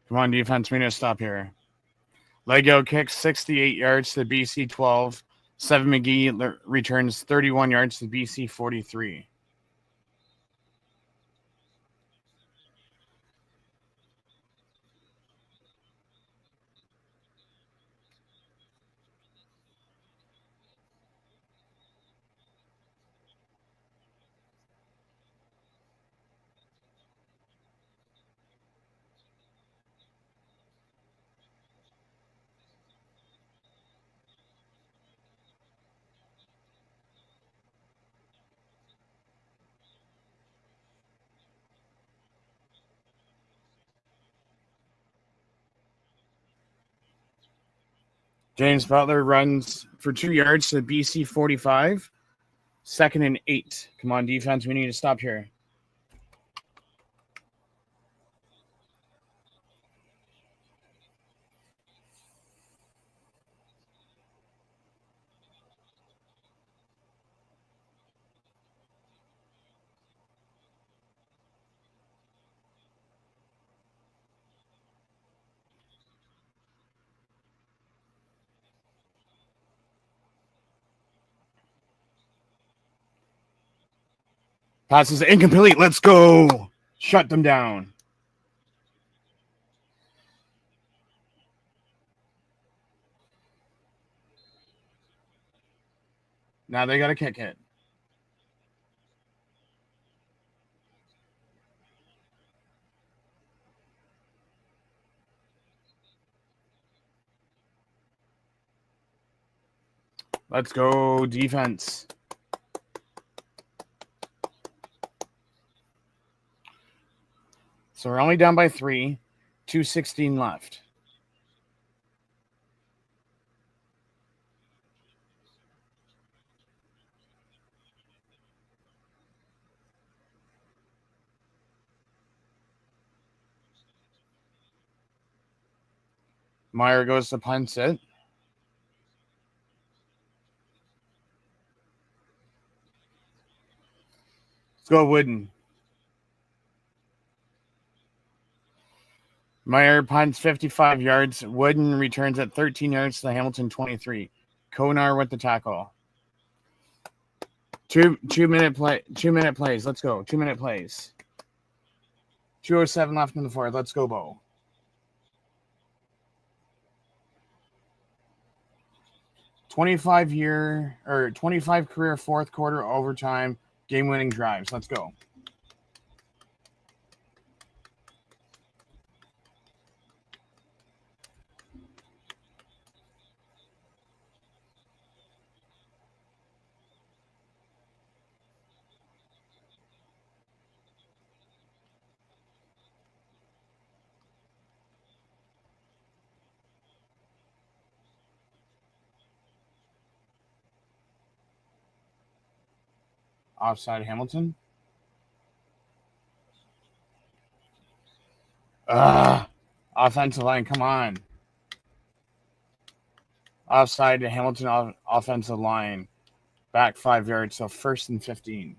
Come on, defense. We need to stop here. Lego kicks 68 yards to BC 12. 7 McGee returns 31 yards to BC 43. James Butler runs for 2 yards to BC 45. 2nd and 8. Come on, defense. We need to stop here. Passes incomplete. Let's go. Shut them down. Now they got to kick it. Let's go, defense. So we're only down by 3. 2:16 left. Meyer goes to punt it. Let's go, Wooden. Meyer punts 55 yards. Wooden returns at 13 yards to Hamilton 23. Konar with the tackle. 2 minute play. 2 minute plays. Let's go. 2 minute plays. 2:07 left in the fourth. Let's go, Bo. '25 25 career fourth quarter overtime game-winning drives. Let's go. Offside Hamilton. Offensive line, come on. Offside to Hamilton offensive line. Back 5 yards, so 1st and 15.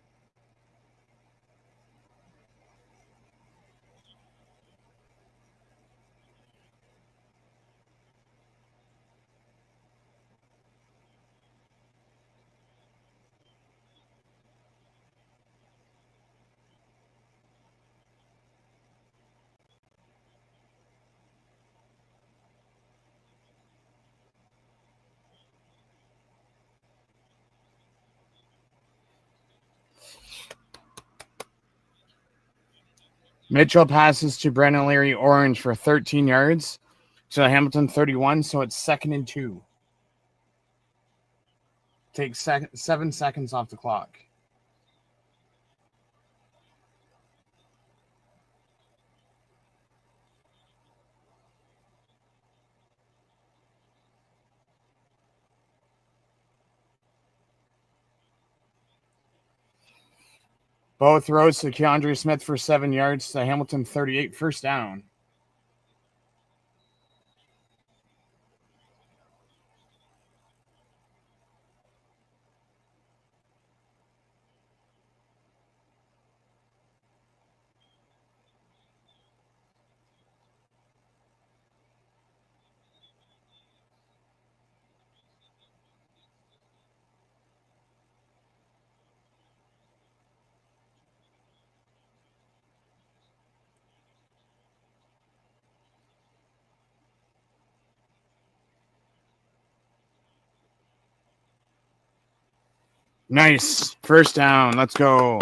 Mitchell passes to Brandon Leary Orange for 13 yards. To Hamilton 31, so it's 2nd and 2. Take 7 seconds off the clock. Bo throws to Keandre Smith for 7 yards. To Hamilton 38, 1st down. Nice. 1st down. Let's go.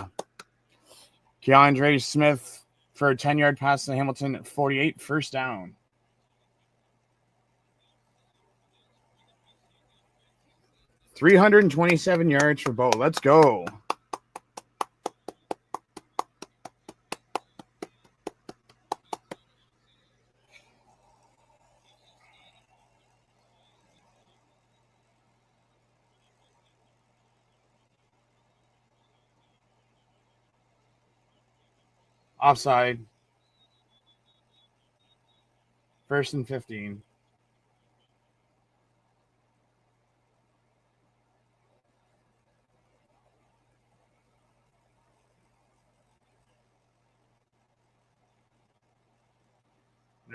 Keandre Smith for a 10-yard pass to Hamilton at 48, 1st down. $327 yards for Bo. Let's go. Offside. 1st and 15.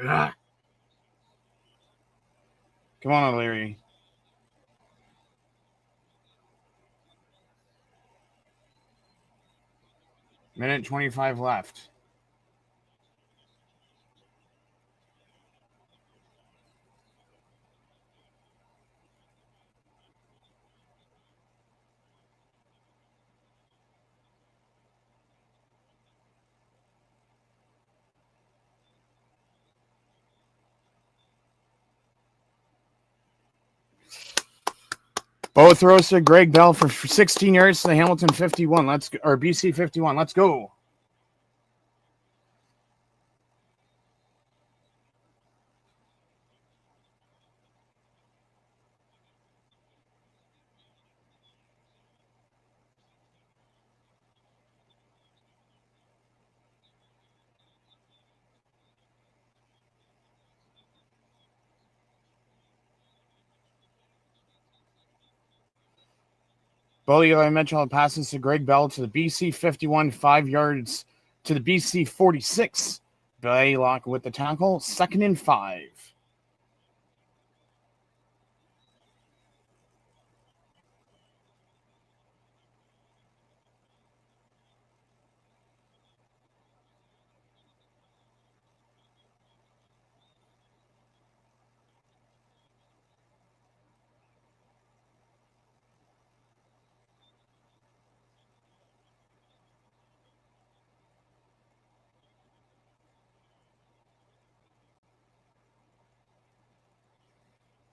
Ugh. Come on, O'Leary. Minute 25 left. Bo throws to Greg Bell for 16 yards to the Hamilton 51. BC 51. Let's go. Bo Eli Mitchell passes to Greg Bell to the BC 51, 5 yards to the BC 46. Blaylock with the tackle, 2nd and 5.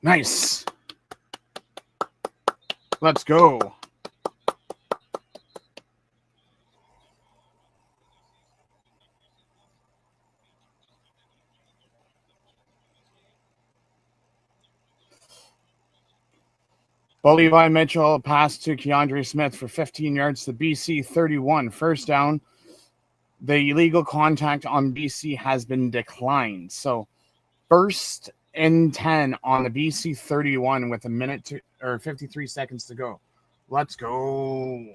Nice. Let's go. Bo Levi Mitchell passed to Keandre Smith for 15 yards to BC 31. First down. The illegal contact on BC has been declined. So first and 10 on the BC 31 with a minute to, or 53 seconds to go. Let's go.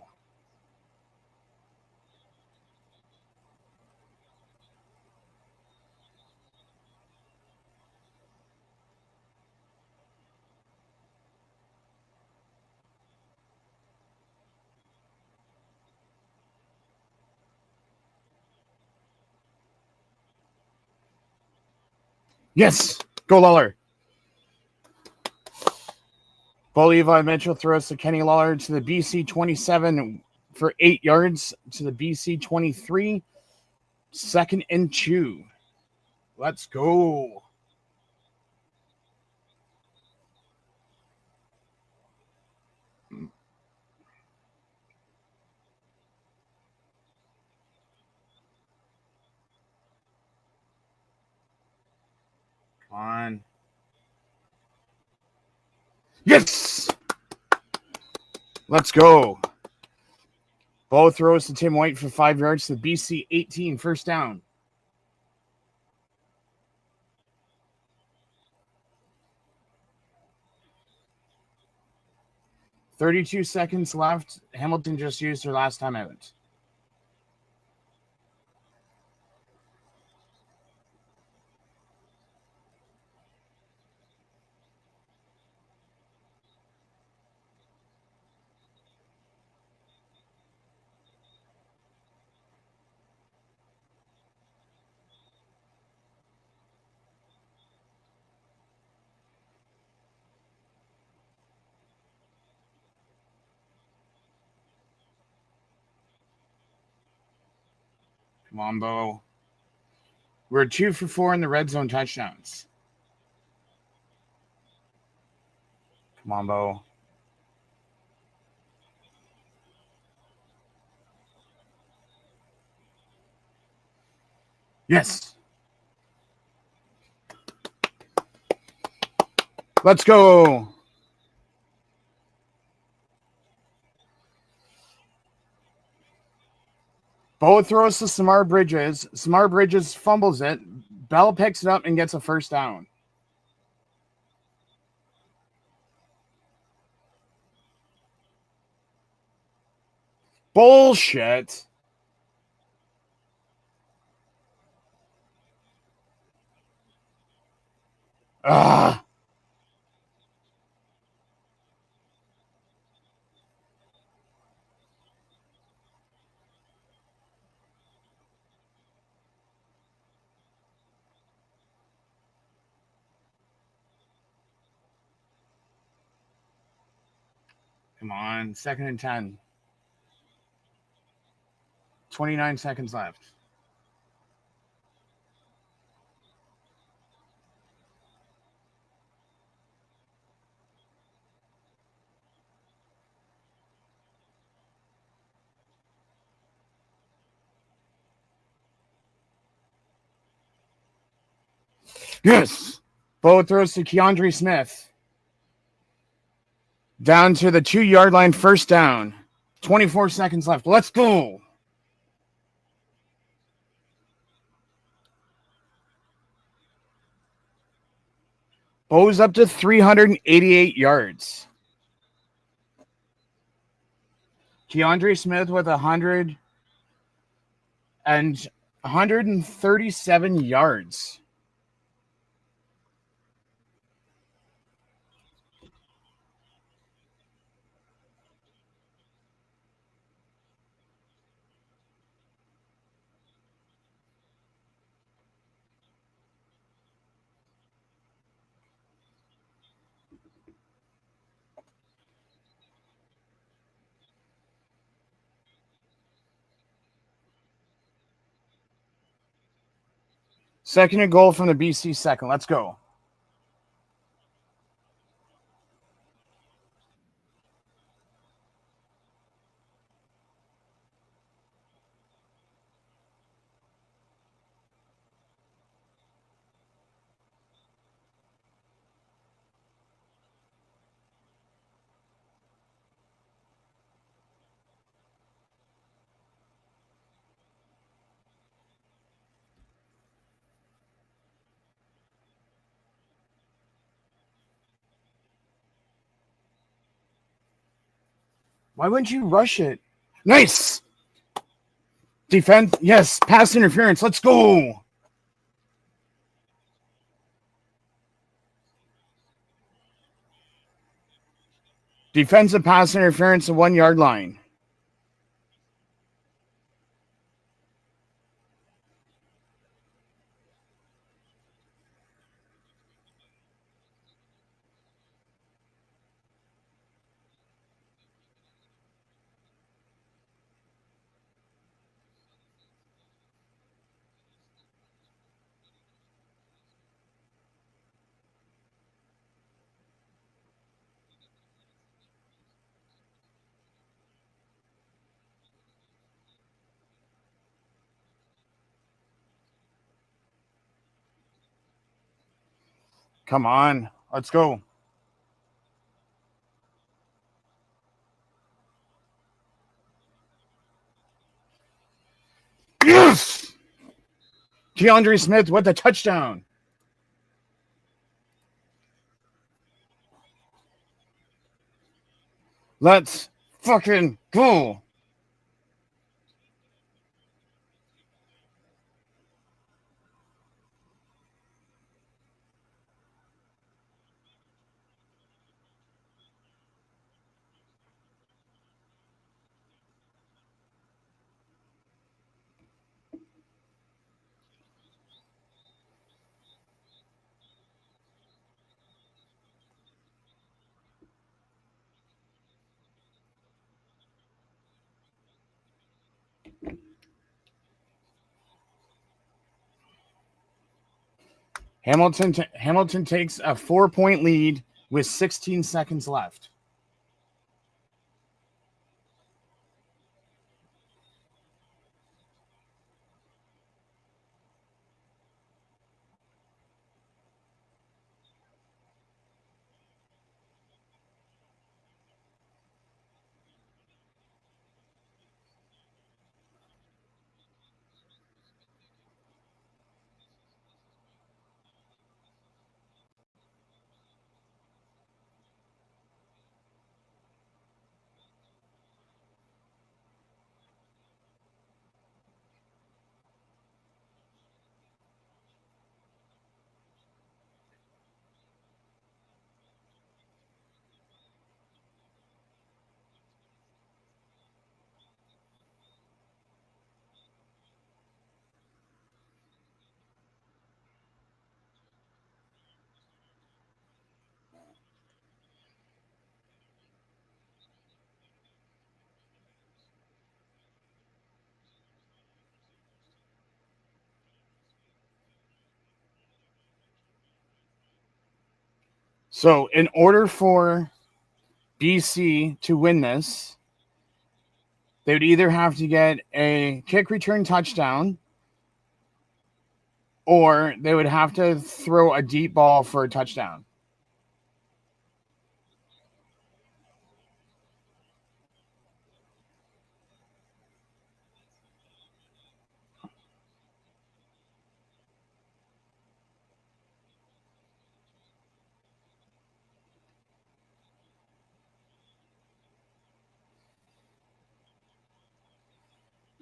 Yes. Go Lawler. Bo Levi Mitchell throws to Kenny Lawler to the BC 27 for 8 yards to the BC 23. Second and 2. Let's go. Come on. Yes. Let's go. Bo throws to Tim White for 5 yards to BC 18. First down. .32 seconds left. Hamilton just used their last time out. Come on, Bo. We're 2 for 4 in the red zone touchdowns. Come on, Bo. Yes. Let's go. Bo throws to Samar Bridges. Samar Bridges fumbles it. Bell picks it up and gets a first down. Bullshit. Ah. Come on. Second and 10. 29 seconds left. Yes. Bo throws to Keandre Smith. Down to the 2-yard line, first down. 24 seconds left. Let's go. Bo's up to 388 yards. Keandre Smith with 137 yards. Second and goal from the BC second. Let's go. Why wouldn't you rush it? Nice. Defense. Yes. Pass interference. Let's go. Defensive pass interference, the 1 yard line. Come on. Let's go. Yes. DeAndre Smith with the touchdown. Let's fucking go. Hamilton takes a 4-point lead with 16 seconds left. So, in order for BC to win this, they would either have to get a kick return touchdown or they would have to throw a deep ball for a touchdown.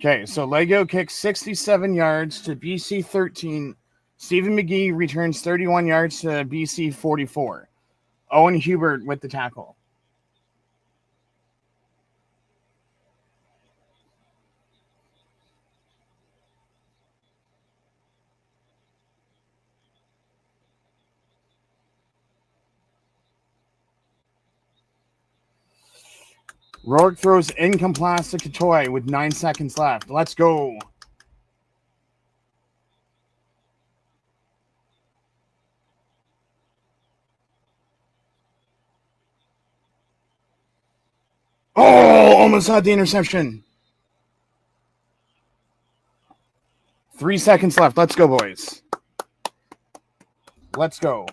Okay, so Lego kicks 67 yards to BC 13. Stephen McGee returns 31 yards to BC 44. Owen Hubert with the tackle. Rourke throws incomplete to Katoy with 9 seconds left. Let's go. Oh, almost had the interception. 3 seconds left. Let's go, boys. Let's go.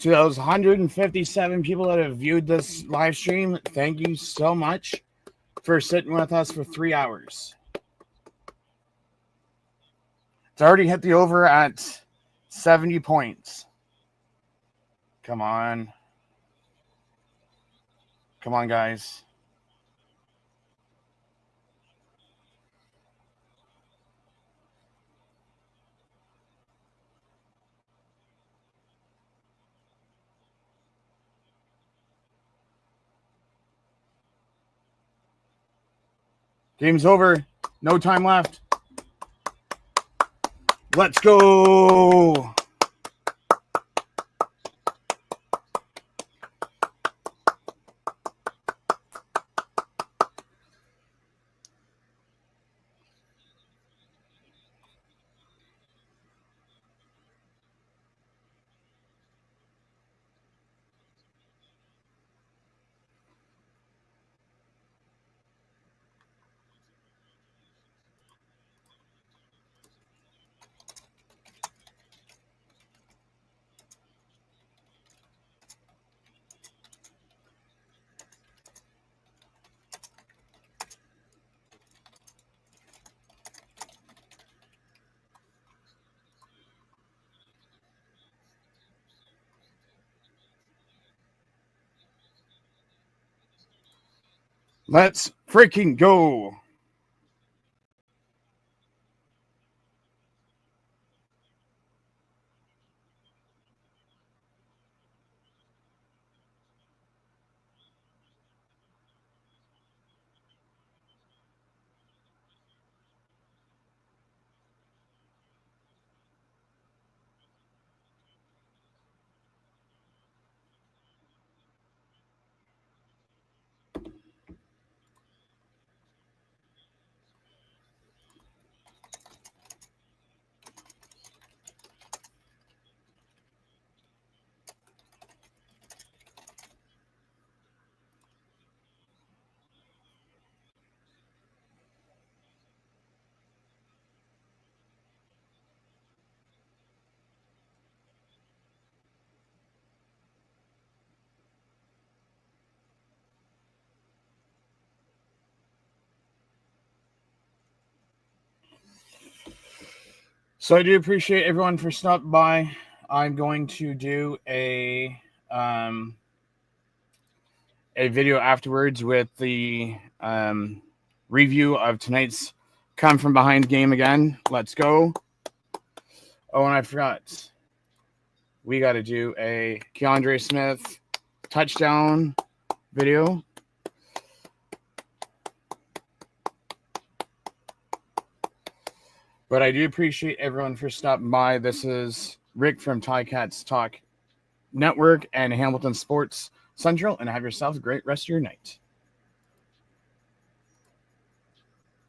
To those 157 people that have viewed this live stream, thank you so much for sitting with us for 3 hours. It's already hit the over at 70 points. Come on. Come on, guys. Game's over. No time left. Let's go. Let's freaking go. So I do appreciate everyone for stopping by. I'm going to do a video afterwards with the review of tonight's Come From Behind game again. Let's go. Oh, and I forgot. We got to do a Keandre Smith touchdown video. But I do appreciate everyone for stopping by. This is Rick from Ticats Talk Network and Hamilton Sports Central, and have yourself a great rest of your night.